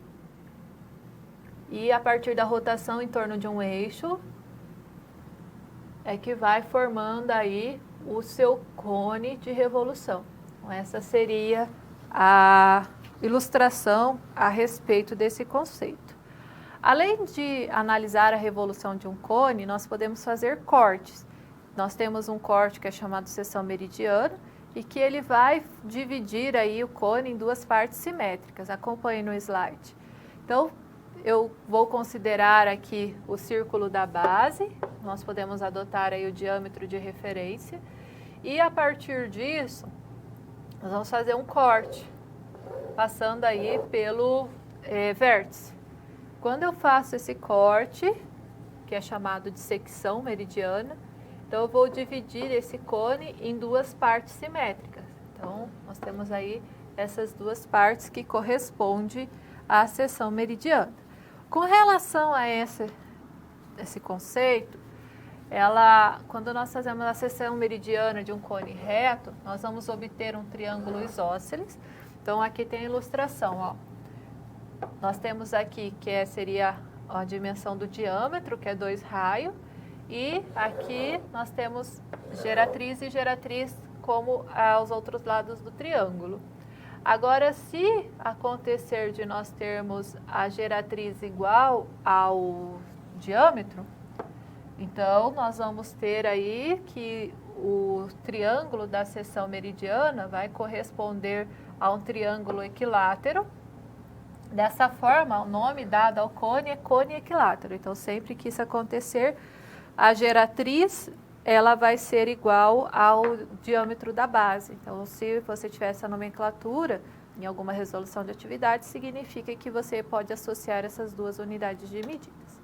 e a partir da rotação em torno de um eixo é que vai formando aí o seu cone de revolução. Então, essa seria a ilustração a respeito desse conceito. Além de analisar a revolução de um cone, nós podemos fazer cortes. Nós temos um corte que é chamado seção meridiana e que ele vai dividir aí o cone em duas partes simétricas. Acompanhe no slide. Então, eu vou considerar aqui o círculo da base, nós podemos adotar aí o diâmetro de referência e a partir disso, nós vamos fazer um corte, passando aí pelo vértice. Quando eu faço esse corte, que é chamado de secção meridiana, então eu vou dividir esse cone em duas partes simétricas. Então, nós temos aí essas duas partes que correspondem à seção meridiana. Com relação a esse conceito, quando nós fazemos a seção meridiana de um cone reto, nós vamos obter um triângulo isósceles. Então, aqui tem a ilustração, ó. Nós temos aqui que seria a dimensão do diâmetro, que é 2 raios, e aqui nós temos geratriz e geratriz como aos outros lados do triângulo. Agora, se acontecer de nós termos a geratriz igual ao diâmetro, então nós vamos ter aí que o triângulo da seção meridiana vai corresponder a um triângulo equilátero. Dessa forma, o nome dado ao cone é cone equilátero. Então, sempre que isso acontecer, a geratriz ela vai ser igual ao diâmetro da base. Então, se você tiver essa nomenclatura em alguma resolução de atividade, significa que você pode associar essas duas unidades de medidas.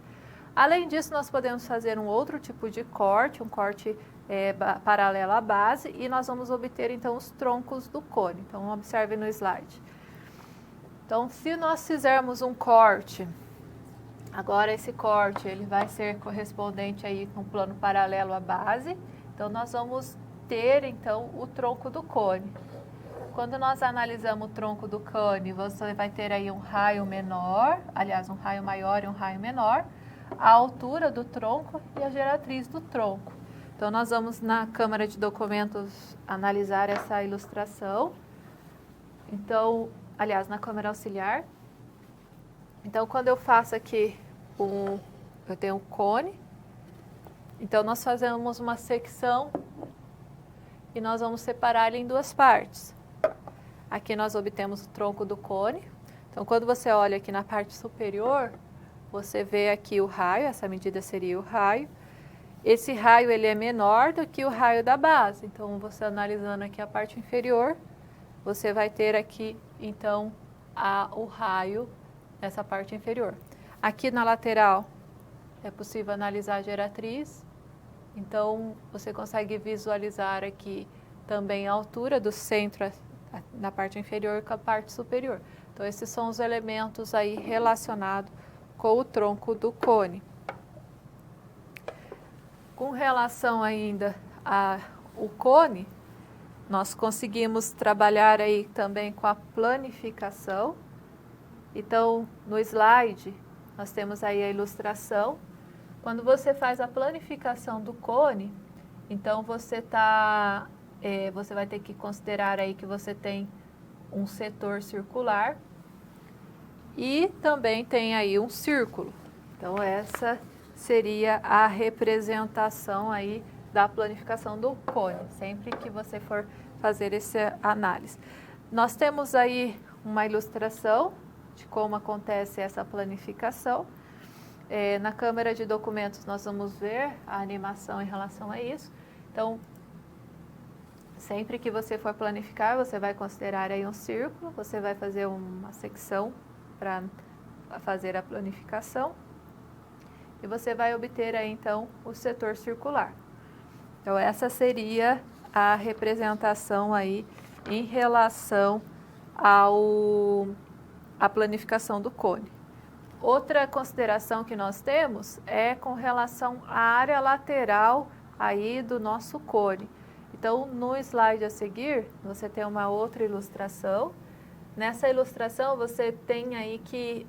Além disso, nós podemos fazer um outro tipo de corte, um corte paralelo à base, e nós vamos obter, então, os troncos do cone. Então, observe no slide. Então, se nós fizermos um corte, agora esse corte ele vai ser correspondente aí com um plano paralelo à base, então nós vamos ter então o tronco do cone. Quando nós analisamos o tronco do cone, você vai ter aí um raio menor, aliás, um raio maior e um raio menor, a altura do tronco e a geratriz do tronco. Então, nós vamos na Câmara de Documentos analisar essa ilustração. Então, aliás, na câmera auxiliar. Então, quando eu faço aqui eu tenho um cone, então nós fazemos uma secção e nós vamos separar ele em duas partes. Aqui nós obtemos o tronco do cone. Então, quando você olha aqui na parte superior, você vê aqui o raio, essa medida seria o raio. Esse raio ele é menor do que o raio da base. Então, você analisando aqui a parte inferior, você vai ter aqui, então, o raio nessa parte inferior. Aqui na lateral é possível analisar a geratriz. Então, você consegue visualizar aqui também a altura do centro na parte inferior com a parte superior. Então, esses são os elementos aí relacionados com o tronco do cone. Com relação ainda ao cone, nós conseguimos trabalhar aí também com a planificação. Então, no slide, nós temos aí a ilustração. Quando você faz a planificação do cone, então você vai ter que considerar aí que você tem um setor circular e também tem aí um círculo. Então, essa seria a representação aí da planificação do cone, sempre que você for fazer essa análise. Nós temos aí uma ilustração de como acontece essa planificação. Na câmera de documentos nós vamos ver a animação em relação a isso. Então, sempre que você for planificar, você vai considerar aí um círculo, você vai fazer uma secção para fazer a planificação e você vai obter aí então o setor circular. Então, essa seria a representação aí em relação à planificação do cone. Outra consideração que nós temos é com relação à área lateral aí do nosso cone. Então, no slide a seguir, você tem uma outra ilustração. Nessa ilustração, você tem aí que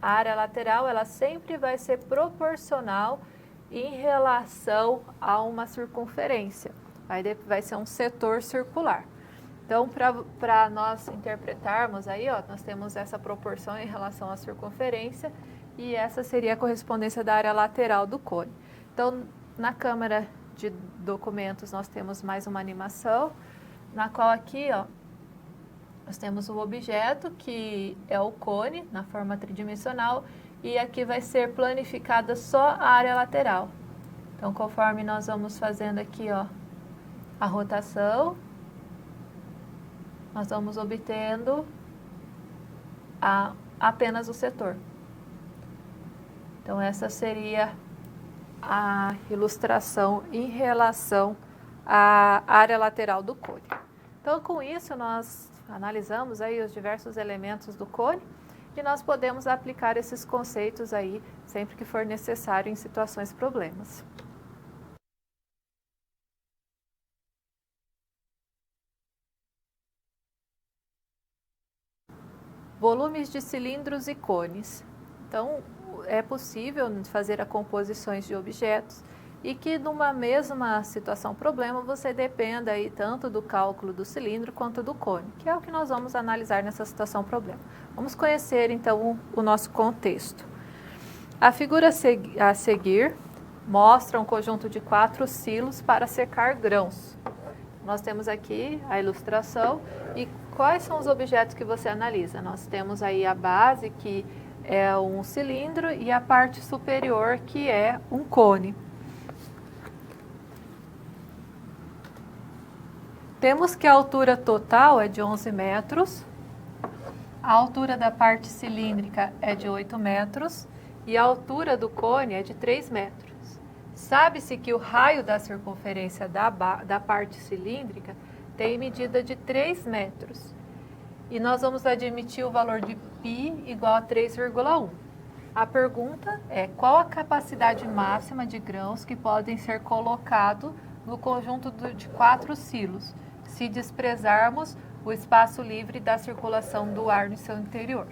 a área lateral, ela sempre vai ser proporcional em relação a uma circunferência. Vai ser um setor circular. Então, para nós interpretarmos aí, ó, nós temos essa proporção em relação à circunferência e essa seria a correspondência da área lateral do cone. Então, na câmara de documentos, nós temos mais uma animação, na qual aqui, ó, nós temos o objeto, que é o cone, na forma tridimensional, e aqui vai ser planificada só a área lateral. Então, conforme nós vamos fazendo aqui, ó, a rotação, nós vamos obtendo apenas o setor. Então, essa seria a ilustração em relação à área lateral do cone. Então, com isso, nós analisamos aí os diversos elementos do cone e nós podemos aplicar esses conceitos aí sempre que for necessário em situações problemas. Volumes de cilindros e cones. Então, é possível fazer a composições de objetos e que numa mesma situação problema você dependa aí tanto do cálculo do cilindro quanto do cone, que é o que nós vamos analisar nessa situação problema. Vamos conhecer então o nosso contexto. A figura a seguir mostra um conjunto de 4 silos para secar grãos. Nós temos aqui a ilustração e quais são os objetos que você analisa? Nós temos aí a base, que é um cilindro, e a parte superior, que é um cone. Temos que a altura total é de 11 metros, a altura da parte cilíndrica é de 8 metros e a altura do cone é de 3 metros. Sabe-se que o raio da circunferência da parte cilíndrica tem medida de 3 metros. E nós vamos admitir o valor de π igual a 3,1. A pergunta é: qual a capacidade máxima de grãos que podem ser colocados no conjunto de 4 silos, se desprezarmos o espaço livre da circulação do ar no seu interior?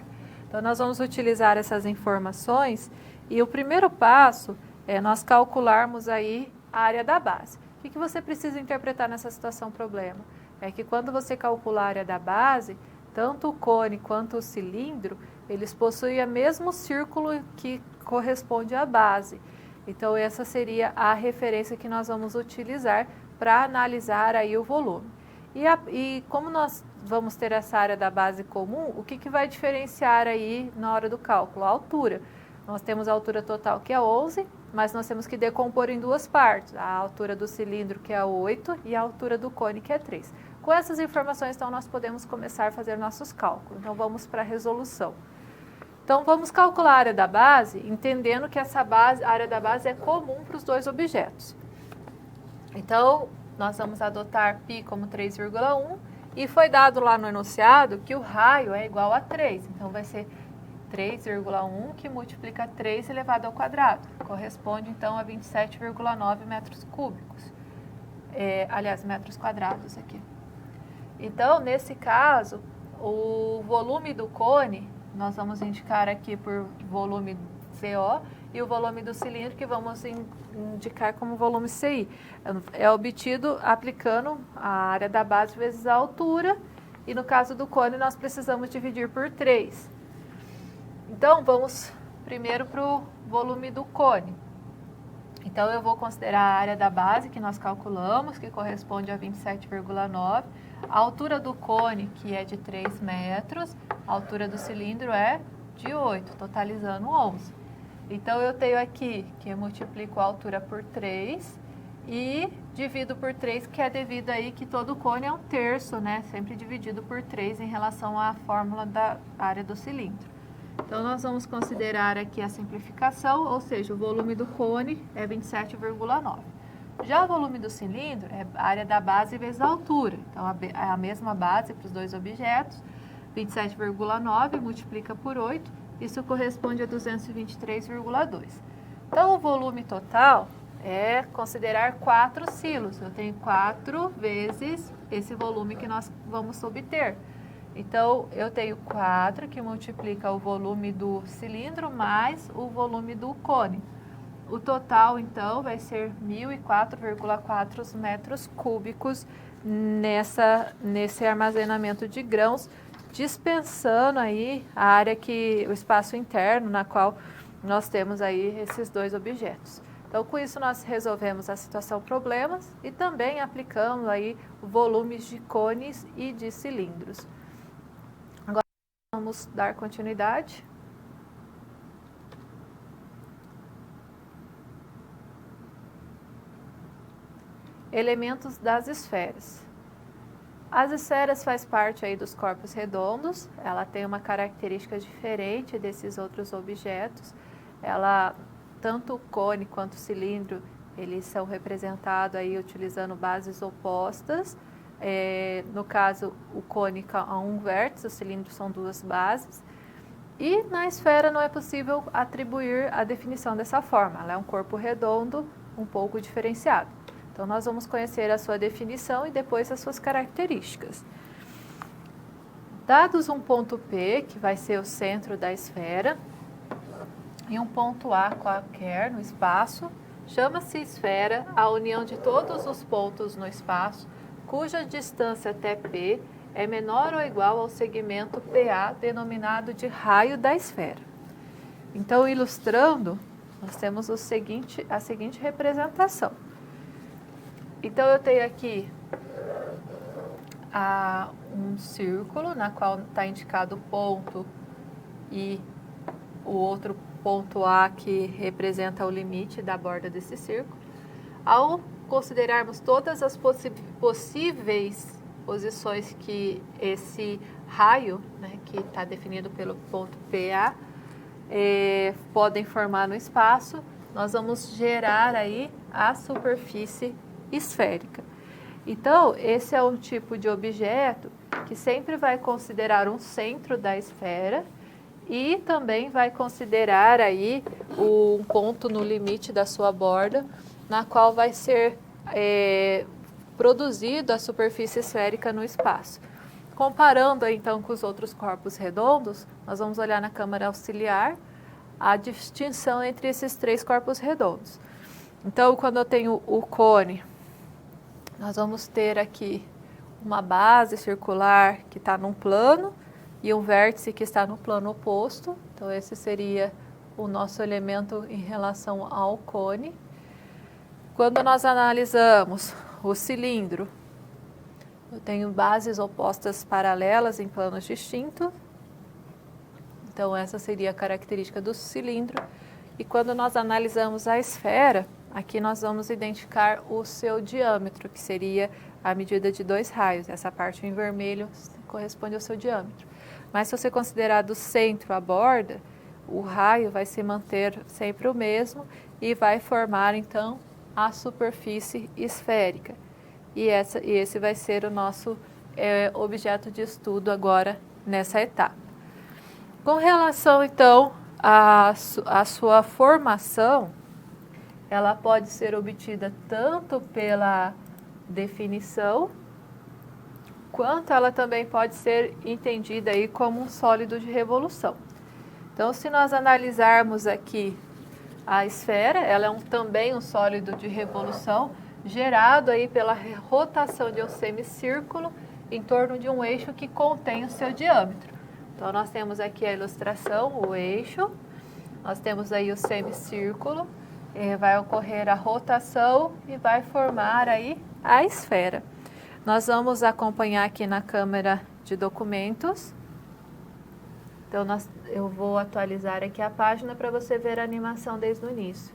Então, nós vamos utilizar essas informações e o primeiro passo é nós calcularmos aí a área da base. O que você precisa interpretar nessa situação problema? É que quando você calcula a área da base, tanto o cone quanto o cilindro, eles possuem o mesmo círculo que corresponde à base. Então, essa seria a referência que nós vamos utilizar para analisar aí o volume. E como nós vamos ter essa área da base comum, o que vai diferenciar aí na hora do cálculo? A altura. Nós temos a altura total, que é 11, mas nós temos que decompor em 2 partes. A altura do cilindro, que é 8, e a altura do cone, que é 3. Com essas informações, então, nós podemos começar a fazer nossos cálculos. Então, vamos para a resolução. Então, vamos calcular a área da base, entendendo que essa a área da base é comum para os 2 objetos. Então, nós vamos adotar π como 3,1 e foi dado lá no enunciado que o raio é igual a 3. Então, vai ser 3,1 que multiplica 3 elevado ao quadrado. Corresponde, então, a 27,9 metros cúbicos. Aliás, metros quadrados aqui. Então, nesse caso, o volume do cone, nós vamos indicar aqui por volume CO, e o volume do cilindro, que vamos indicar como volume CI. É obtido aplicando a área da base vezes a altura, e no caso do cone, nós precisamos dividir por 3. Então, vamos primeiro para o volume do cone. Então, eu vou considerar a área da base que nós calculamos, que corresponde a 27,9. A altura do cone, que é de 3 metros, a altura do cilindro é de 8, totalizando 11. Então, eu tenho aqui que eu multiplico a altura por 3 e divido por 3, que é devido aí que todo cone é 1/3, né? Sempre dividido por 3 em relação à fórmula da área do cilindro. Então, nós vamos considerar aqui a simplificação, ou seja, o volume do cone é 27,9. Já o volume do cilindro é a área da base vezes a altura. Então, é a mesma base para os 2 objetos, 27,9 multiplica por 8, isso corresponde a 223,2. Então, o volume total é considerar 4 silos. Eu tenho 4 vezes esse volume que nós vamos obter. Então, eu tenho 4 que multiplica o volume do cilindro mais o volume do cone. O total, então, vai ser 1.004,4 metros cúbicos nesse armazenamento de grãos, dispensando aí a área o espaço interno na qual nós temos aí esses dois objetos. Então, com isso, nós resolvemos a situação problemas e também aplicamos aí volumes de cones e de cilindros. Agora, vamos dar continuidade. Elementos das esferas. As esferas faz parte aí dos corpos redondos, ela tem uma característica diferente desses outros objetos. Tanto o cone quanto o cilindro, eles são representados aí utilizando bases opostas. No caso, o cone é um vértice, o cilindro são duas bases. E na esfera não é possível atribuir a definição dessa forma, ela é um corpo redondo, um pouco diferenciado. Então, nós vamos conhecer a sua definição e depois as suas características. Dados um ponto P, que vai ser o centro da esfera, e um ponto A qualquer no espaço, chama-se esfera a união de todos os pontos no espaço, cuja distância até P é menor ou igual ao segmento PA, denominado de raio da esfera. Então, ilustrando, nós temos a seguinte representação. Então, eu tenho aqui um círculo, na qual está indicado o ponto e o outro ponto A, que representa o limite da borda desse círculo. Ao considerarmos todas as possíveis posições que esse raio, né, que está definido pelo ponto PA, podem formar no espaço, nós vamos gerar aí a superfície esférica. Então, esse é um tipo de objeto que sempre vai considerar um centro da esfera e também vai considerar aí um ponto no limite da sua borda, na qual vai ser produzido a superfície esférica no espaço. Comparando então com os outros corpos redondos, nós vamos olhar na câmara auxiliar a distinção entre esses três corpos redondos. Então, quando eu tenho o cone, nós vamos ter aqui uma base circular que está num plano e um vértice que está no plano oposto. Então, esse seria o nosso elemento em relação ao cone. Quando nós analisamos o cilindro, eu tenho bases opostas paralelas em planos distintos. Então, essa seria a característica do cilindro. E quando nós analisamos a esfera, aqui nós vamos identificar o seu diâmetro, que seria a medida de 2 raios. Essa parte em vermelho corresponde ao seu diâmetro. Mas se você considerar do centro à borda, o raio vai se manter sempre o mesmo e vai formar, então, a superfície esférica. E esse vai ser o nosso objeto de estudo agora nessa etapa. Com relação, então, à sua formação, ela pode ser obtida tanto pela definição, quanto ela também pode ser entendida aí como um sólido de revolução. Então, se nós analisarmos aqui a esfera, ela é também um sólido de revolução, gerado aí pela rotação de um semicírculo em torno de um eixo que contém o seu diâmetro. Então, nós temos aqui a ilustração, o eixo, nós temos aí o semicírculo, vai ocorrer a rotação e vai formar aí a esfera. Nós vamos acompanhar aqui na câmera de documentos. Então, eu vou atualizar aqui a página para você ver a animação desde o início.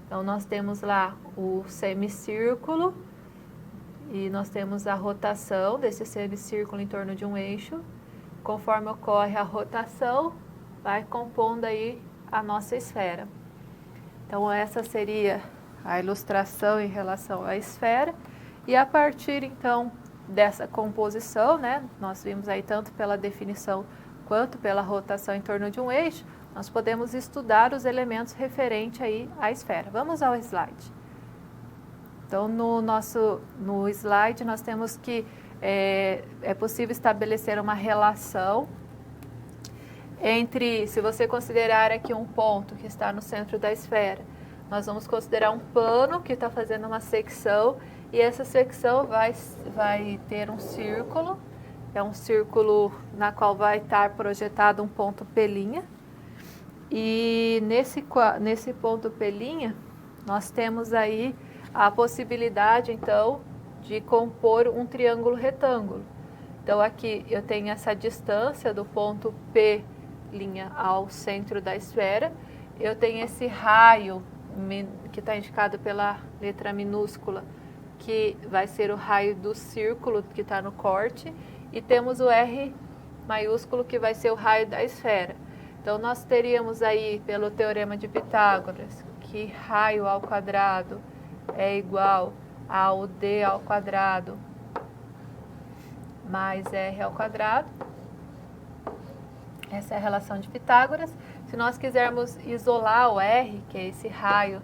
Então, nós temos lá o semicírculo e nós temos a rotação desse semicírculo em torno de um eixo. Conforme ocorre a rotação, vai compondo aí a nossa esfera. Então, essa seria a ilustração em relação à esfera. E a partir, então, dessa composição, né, nós vimos aí tanto pela definição quanto pela rotação em torno de um eixo, nós podemos estudar os elementos referentes aí à esfera. Vamos ao slide. Então, no slide, nós temos que é possível estabelecer uma relação se você considerar aqui um ponto que está no centro da esfera, nós vamos considerar um plano que está fazendo uma secção, e essa secção vai ter um círculo, é um círculo na qual vai estar projetado um ponto P', e nesse ponto P', nós temos aí a possibilidade, então, de compor um triângulo retângulo. Então, aqui eu tenho essa distância do ponto P' ao centro da esfera, eu tenho esse raio que está indicado pela letra minúscula, que vai ser o raio do círculo que está no corte, e temos o R maiúsculo, que vai ser o raio da esfera. Então, nós teríamos aí, pelo teorema de Pitágoras, que raio ao quadrado é igual ao D ao quadrado mais R ao quadrado. Essa é a relação de Pitágoras. Se nós quisermos isolar o R, que é esse raio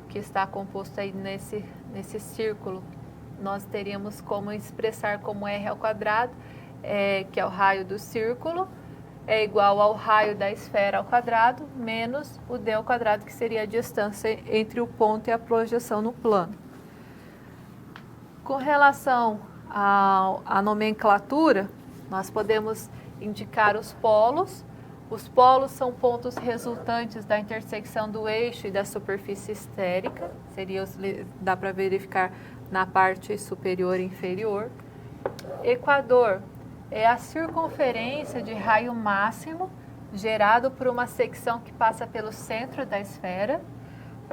que está composto aí nesse círculo, nós teríamos como expressar como R ao quadrado, que é o raio do círculo, é igual ao raio da esfera ao quadrado, menos o D ao quadrado, que seria a distância entre o ponto e a projeção no plano. Com relação à nomenclatura, nós podemos indicar os polos. Os polos são pontos resultantes da intersecção do eixo e da superfície esférica, dá para verificar na parte superior e inferior. Equador é a circunferência de raio máximo gerado por uma secção que passa pelo centro da esfera.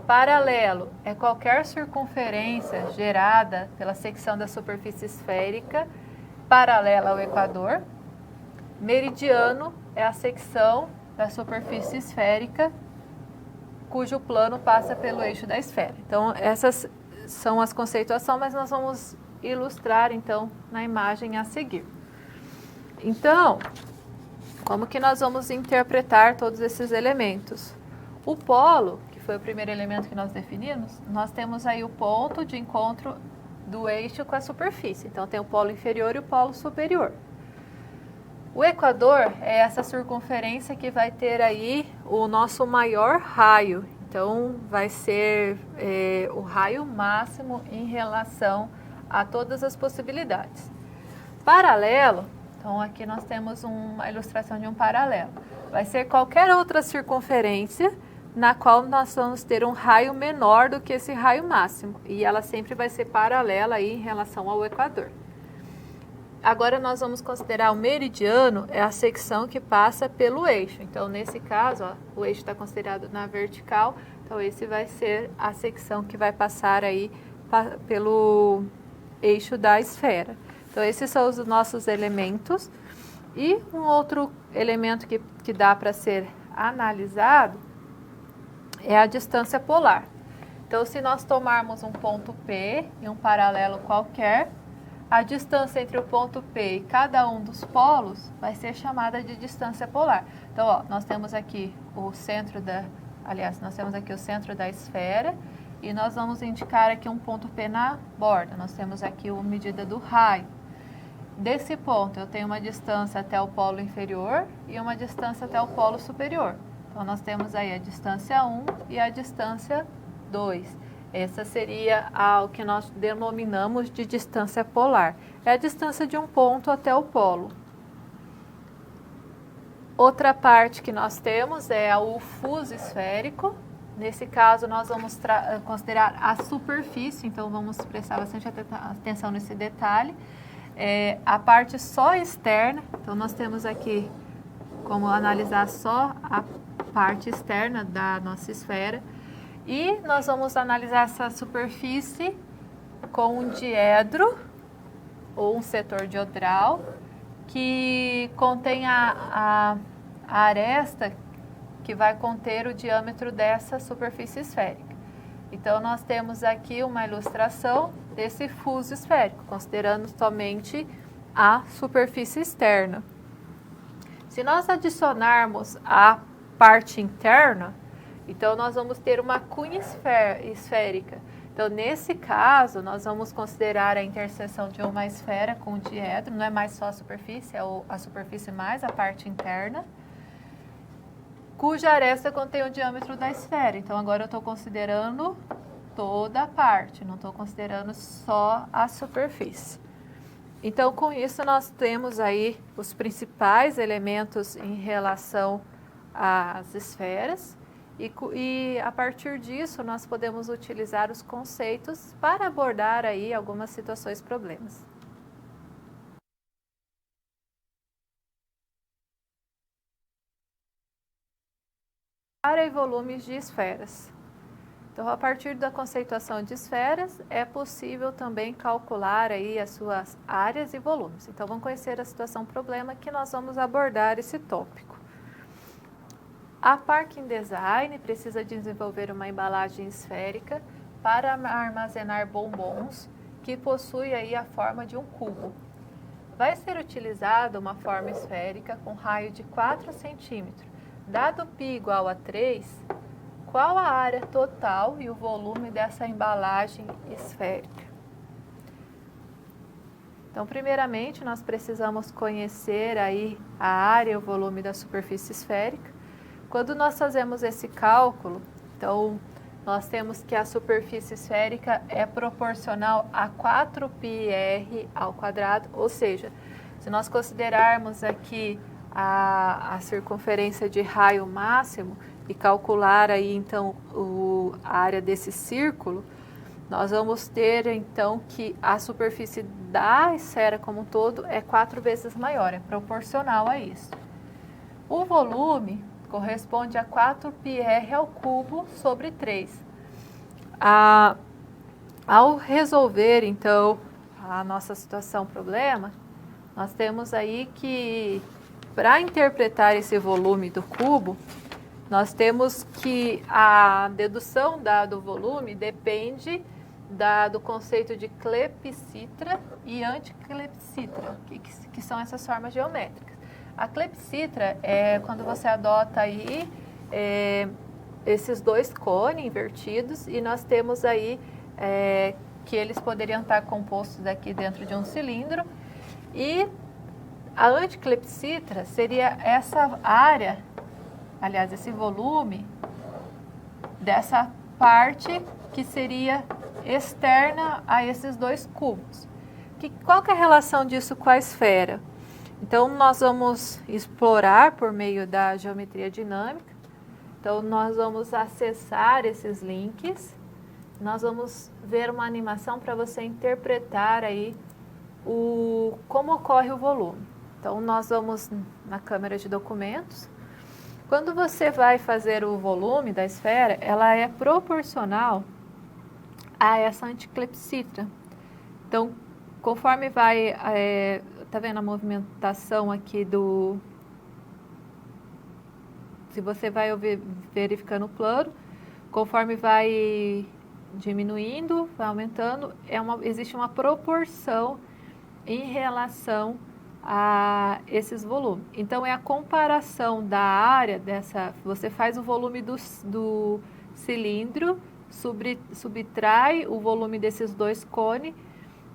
Paralelo é qualquer circunferência gerada pela secção da superfície esférica paralela ao equador. Meridiano é a secção da superfície esférica cujo plano passa pelo eixo da esfera. Então, essas são as conceituações, mas nós vamos ilustrar, então, na imagem a seguir. Então, como que nós vamos interpretar todos esses elementos? O polo, que foi o primeiro elemento que nós definimos, nós temos aí o ponto de encontro do eixo com a superfície. Então, tem o polo inferior e o polo superior. O equador é essa circunferência que vai ter aí o nosso maior raio. Então, vai ser o raio máximo em relação a todas as possibilidades. Paralelo, então aqui nós temos uma ilustração de um paralelo. Vai ser qualquer outra circunferência na qual nós vamos ter um raio menor do que esse raio máximo. E ela sempre vai ser paralela aí em relação ao equador. Agora nós vamos considerar o meridiano, é a secção que passa pelo eixo. Então, nesse caso, ó, o eixo está considerado na vertical, então esse vai ser a secção que vai passar aí pelo eixo da esfera. Então, esses são os nossos elementos. E um outro elemento que dá para ser analisado é a distância polar. Então, se nós tomarmos um ponto P e um paralelo qualquer, a distância entre o ponto P e cada um dos polos vai ser chamada de distância polar. Então, ó, nós temos aqui o centro nós temos aqui o centro da esfera e nós vamos indicar aqui um ponto P na borda. Nós temos aqui a medida do raio. Desse ponto, eu tenho uma distância até o polo inferior e uma distância até o polo superior. Então, nós temos aí a distância 1 e a distância 2. Essa seria o que nós denominamos de distância polar. É a distância de um ponto até o polo. Outra parte que nós temos é o fuso esférico. Nesse caso, nós vamos considerar a superfície, então vamos prestar bastante atenção nesse detalhe. A parte só externa, então nós temos aqui como analisar só a parte externa da nossa esfera. E nós vamos analisar essa superfície com um diedro ou um setor diodral que contém a aresta que vai conter o diâmetro dessa superfície esférica. Então, nós temos aqui uma ilustração desse fuso esférico, considerando somente a superfície externa. Se nós adicionarmos a parte interna, então nós vamos ter uma cunha esférica. Então, nesse caso, nós vamos considerar a interseção de uma esfera com o diedro, não é mais só a superfície, é a superfície mais a parte interna, cuja aresta contém o diâmetro da esfera. Então, agora eu estou considerando toda a parte, não estou considerando só a superfície. Então, com isso, nós temos aí os principais elementos em relação às esferas e a partir disso, nós podemos utilizar os conceitos para abordar aí algumas situações, problemas. Área e volumes de esferas. Então, a partir da conceituação de esferas, é possível também calcular aí as suas áreas e volumes. Então, vamos conhecer a situação problema que nós vamos abordar esse tópico. A Parking Design precisa desenvolver uma embalagem esférica para armazenar bombons que possui aí a forma de um cubo. Vai ser utilizada uma forma esférica com raio de 4 centímetros. Dado π igual a 3, qual a área total e o volume dessa embalagem esférica? Então, primeiramente, nós precisamos conhecer aí a área e o volume da superfície esférica. Quando nós fazemos esse cálculo, então, nós temos que a superfície esférica é proporcional a 4πr ao quadrado, ou seja, se nós considerarmos aqui a circunferência de raio máximo e calcular aí, então, a área desse círculo, nós vamos ter, então, que a superfície da esfera como um todo é 4 vezes maior, é proporcional a isso. O volume corresponde a 4πr ao cubo sobre 3. Ao resolver, então, a nossa situação problema, nós temos aí que, para interpretar esse volume do cubo, nós temos que a dedução do volume depende do conceito de clepsydra e anticlepsydra, que são essas formas geométricas. A clepsydra é quando você adota aí esses dois cones invertidos e nós temos aí que eles poderiam estar compostos aqui dentro de um cilindro, e a anticlepsydra seria essa área, aliás, esse volume dessa parte que seria externa a esses dois cubos. Qual que é a relação disso com a esfera? Então, nós vamos explorar por meio da geometria dinâmica. Então, nós vamos acessar esses links. Nós vamos ver uma animação para você interpretar aí como ocorre o volume. Então, nós vamos na câmera de documentos. Quando você vai fazer o volume da esfera, ela é proporcional a essa anticlepsydra. Então, conforme vai... Tá vendo a movimentação aqui se você vai verificando o plano, conforme vai diminuindo, vai aumentando, existe uma proporção em relação a esses volumes. Então, é a comparação da área você faz o volume do cilindro, subtrai o volume desses dois cones.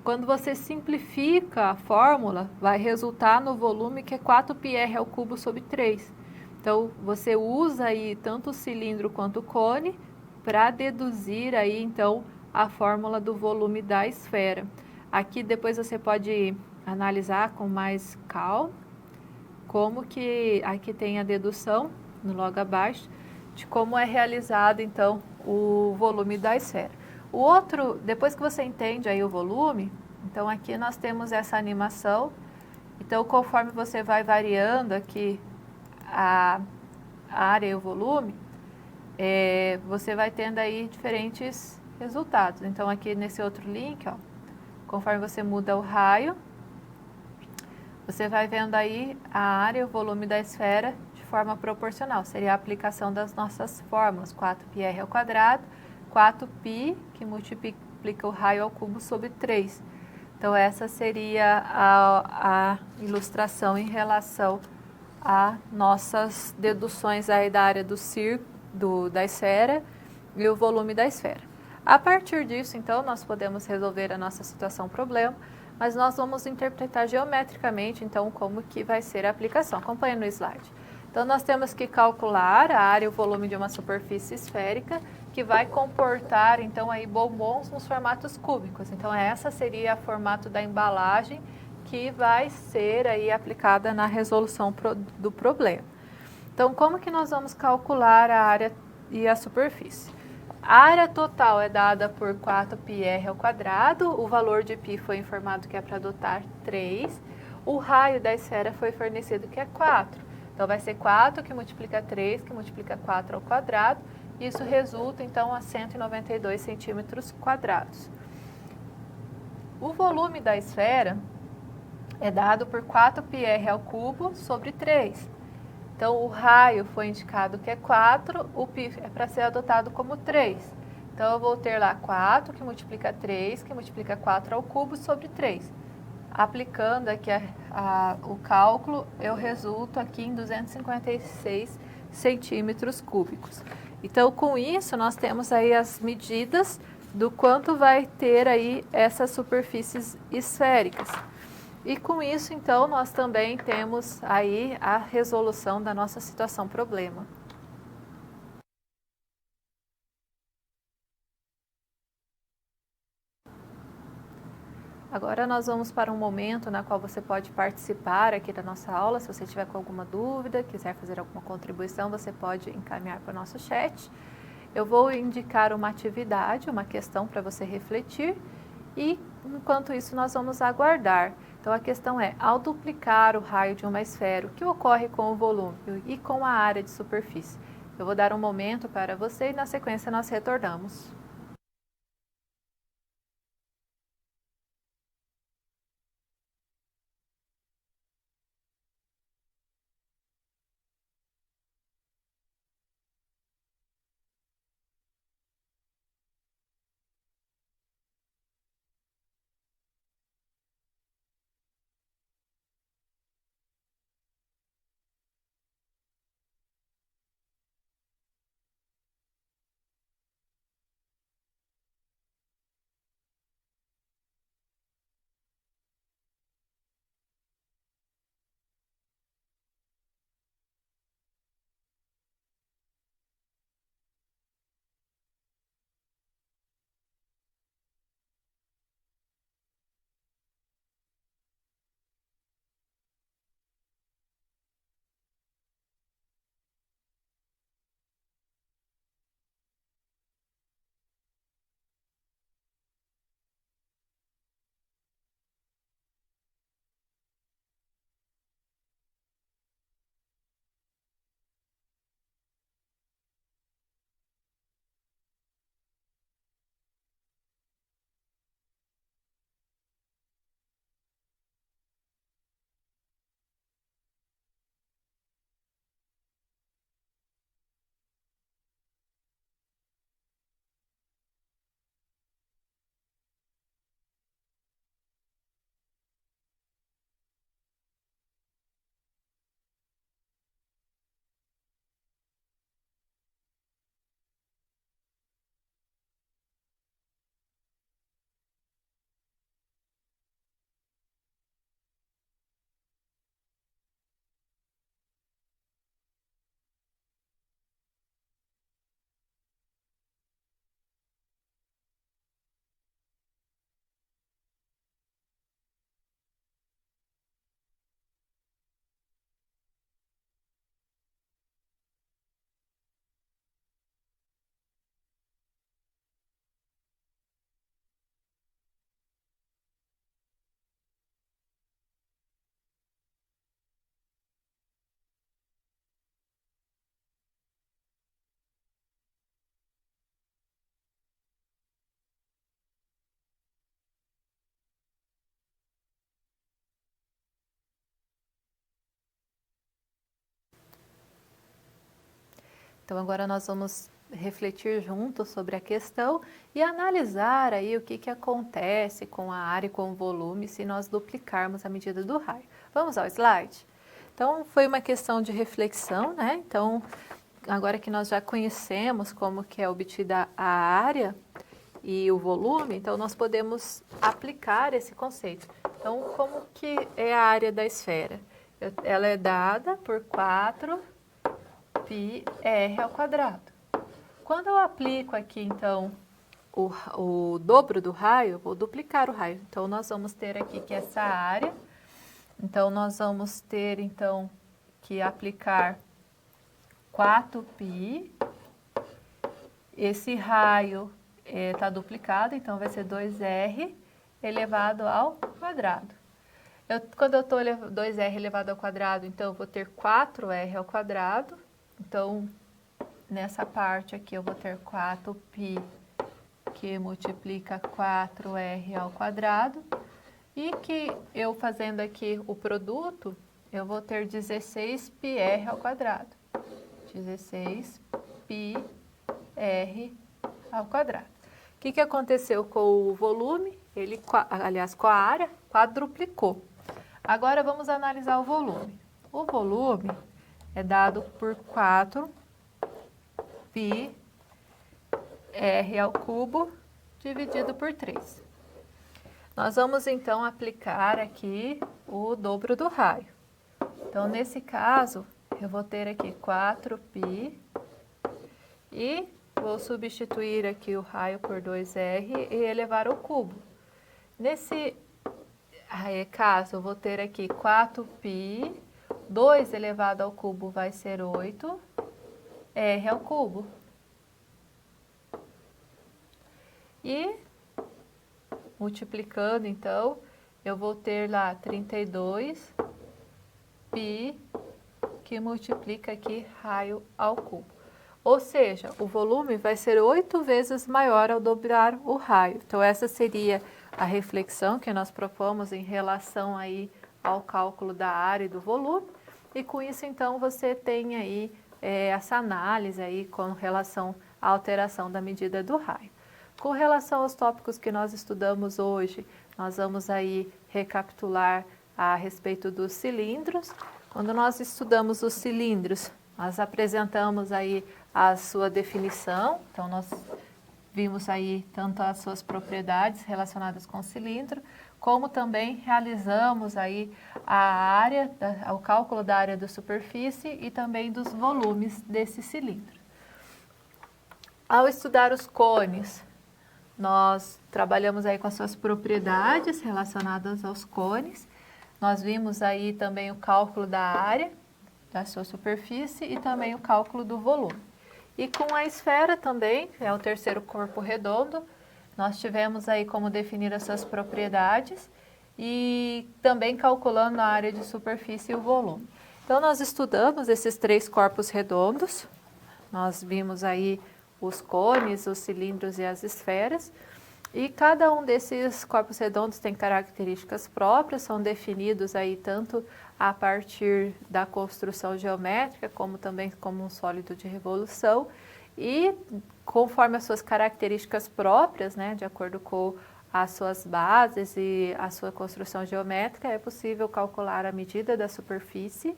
Quando você simplifica a fórmula, vai resultar no volume que é 4πr ao cubo sobre 3. Então, você usa aí tanto o cilindro quanto o cone para deduzir aí, então, a fórmula do volume da esfera. Aqui depois você pode analisar com mais calma como que aqui tem a dedução, no logo abaixo, de como é realizado, então, o volume da esfera. O outro, depois que você entende aí o volume, então aqui nós temos essa animação. Então, conforme você vai variando aqui a área e o volume, você vai tendo aí diferentes resultados. Então, aqui nesse outro link, ó, conforme você muda o raio, você vai vendo aí a área e o volume da esfera de forma proporcional. Seria a aplicação das nossas fórmulas, 4πr ao quadrado, 4π, que multiplica o raio ao cubo sobre 3. Então, essa seria a ilustração em relação a nossas deduções aí da área da esfera e o volume da esfera. A partir disso, então, nós podemos resolver a nossa situação problema, mas nós vamos interpretar geometricamente, então, como que vai ser a aplicação. Acompanhe no slide. Então, nós temos que calcular a área e o volume de uma superfície esférica, que vai comportar, então, aí bombons nos formatos cúbicos. Então, essa seria o formato da embalagem que vai ser aí aplicada na resolução do problema. Então, como que nós vamos calcular a área e a superfície? A área total é dada por 4πr ao quadrado, o valor de π foi informado que é para adotar 3, o raio da esfera foi fornecido que é 4. Então, vai ser 4 que multiplica 3, que multiplica 4 ao quadrado, e isso resulta, então, a 192 centímetros quadrados. O volume da esfera é dado por 4πr ao cubo sobre 3. Então, o raio foi indicado que é 4, o π é para ser adotado como 3. Então, eu vou ter lá 4, que multiplica 3, que multiplica 4 ao cubo sobre 3. Aplicando aqui o cálculo, eu resulto aqui em 256 centímetros cúbicos. Então, com isso, nós temos aí as medidas do quanto vai ter aí essas superfícies esféricas. E com isso, então, nós também temos aí a resolução da nossa situação problema. Agora nós vamos para um momento na qual você pode participar aqui da nossa aula. Se você tiver com alguma dúvida, quiser fazer alguma contribuição, você pode encaminhar para o nosso chat. Eu vou indicar uma atividade, uma questão para você refletir e, enquanto isso, nós vamos aguardar. Então, a questão é, ao duplicar o raio de uma esfera, o que ocorre com o volume e com a área de superfície? Eu vou dar um momento para você e, na sequência, nós retornamos. Então, agora nós vamos refletir juntos sobre a questão e analisar aí o que acontece com a área e com o volume se nós duplicarmos a medida do raio. Vamos ao slide? Então, foi uma questão de reflexão, né? Então, agora que nós já conhecemos como que é obtida a área e o volume, então nós podemos aplicar esse conceito. Então, como que é a área da esfera? Ela é dada por 4πr². Quando eu aplico aqui, então, o dobro do raio, vou duplicar o raio. Então, nós vamos ter aqui que essa área, então, nós vamos ter, então, que aplicar 4π. Esse raio está duplicado, então vai ser 2r elevado ao quadrado. Quando eu estou 2r elevado ao quadrado, então eu vou ter 4r ao quadrado. Então, nessa parte aqui eu vou ter 4π que multiplica 4r ao quadrado. E que eu fazendo aqui o produto, eu vou ter 16πr ao quadrado. 16πr ao quadrado. O que aconteceu com o volume? Aliás, com a área, quadruplicou. Agora vamos analisar o volume. O volume é dado por 4πr² ao cubo dividido por 3. Nós vamos então aplicar aqui o dobro do raio. Então, nesse caso, eu vou ter aqui 4π e vou substituir aqui o raio por 2r e elevar ao cubo. Nesse caso, eu vou ter aqui 4π, 2 elevado ao cubo vai ser 8r ao cubo. E multiplicando, então, eu vou ter lá 32π que multiplica aqui raio ao cubo. Ou seja, o volume vai ser 8 vezes maior ao dobrar o raio. Então, essa seria a reflexão que nós propomos em relação aí ao cálculo da área e do volume. E com isso, então, você tem aí essa análise aí com relação à alteração da medida do raio. Com relação aos tópicos que nós estudamos hoje, nós vamos aí recapitular a respeito dos cilindros. Quando nós estudamos os cilindros, nós apresentamos aí a sua definição, então nós vimos aí tanto as suas propriedades relacionadas com o cilindro, como também realizamos aí a área, o cálculo da área da superfície e também dos volumes desse cilindro. Ao estudar os cones, nós trabalhamos aí com as suas propriedades relacionadas aos cones. Nós vimos aí também o cálculo da área, da sua superfície e também o cálculo do volume. E com a esfera também, é o terceiro corpo redondo, nós tivemos aí como definir as suas propriedades e também calculando a área de superfície e o volume. Então, nós estudamos esses 3 corpos redondos, nós vimos aí os cones, os cilindros e as esferas, e cada um desses corpos redondos tem características próprias, são definidos aí tanto a partir da construção geométrica, como também como um sólido de revolução, e conforme as suas características próprias, né, de acordo com as suas bases e a sua construção geométrica, é possível calcular a medida da superfície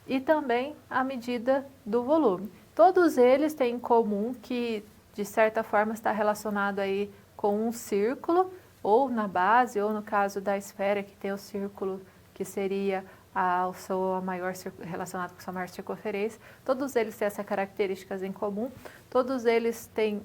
e também a medida do volume. Todos eles têm em comum que, de certa forma, está relacionado aí com um círculo, ou na base, ou no caso da esfera, que tem o círculo, que seria relacionado com a sua maior circunferência. Todos eles têm essas características em comum, todos eles têm,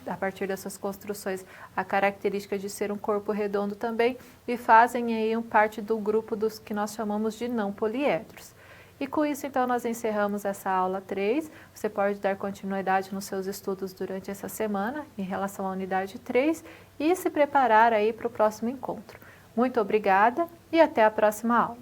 a partir das suas construções, a característica de ser um corpo redondo também, e fazem aí parte do grupo dos que nós chamamos de não poliedros. E com isso, então, nós encerramos essa aula 3. Você pode dar continuidade nos seus estudos durante essa semana em relação à unidade 3 e se preparar aí para o próximo encontro. Muito obrigada e até a próxima aula.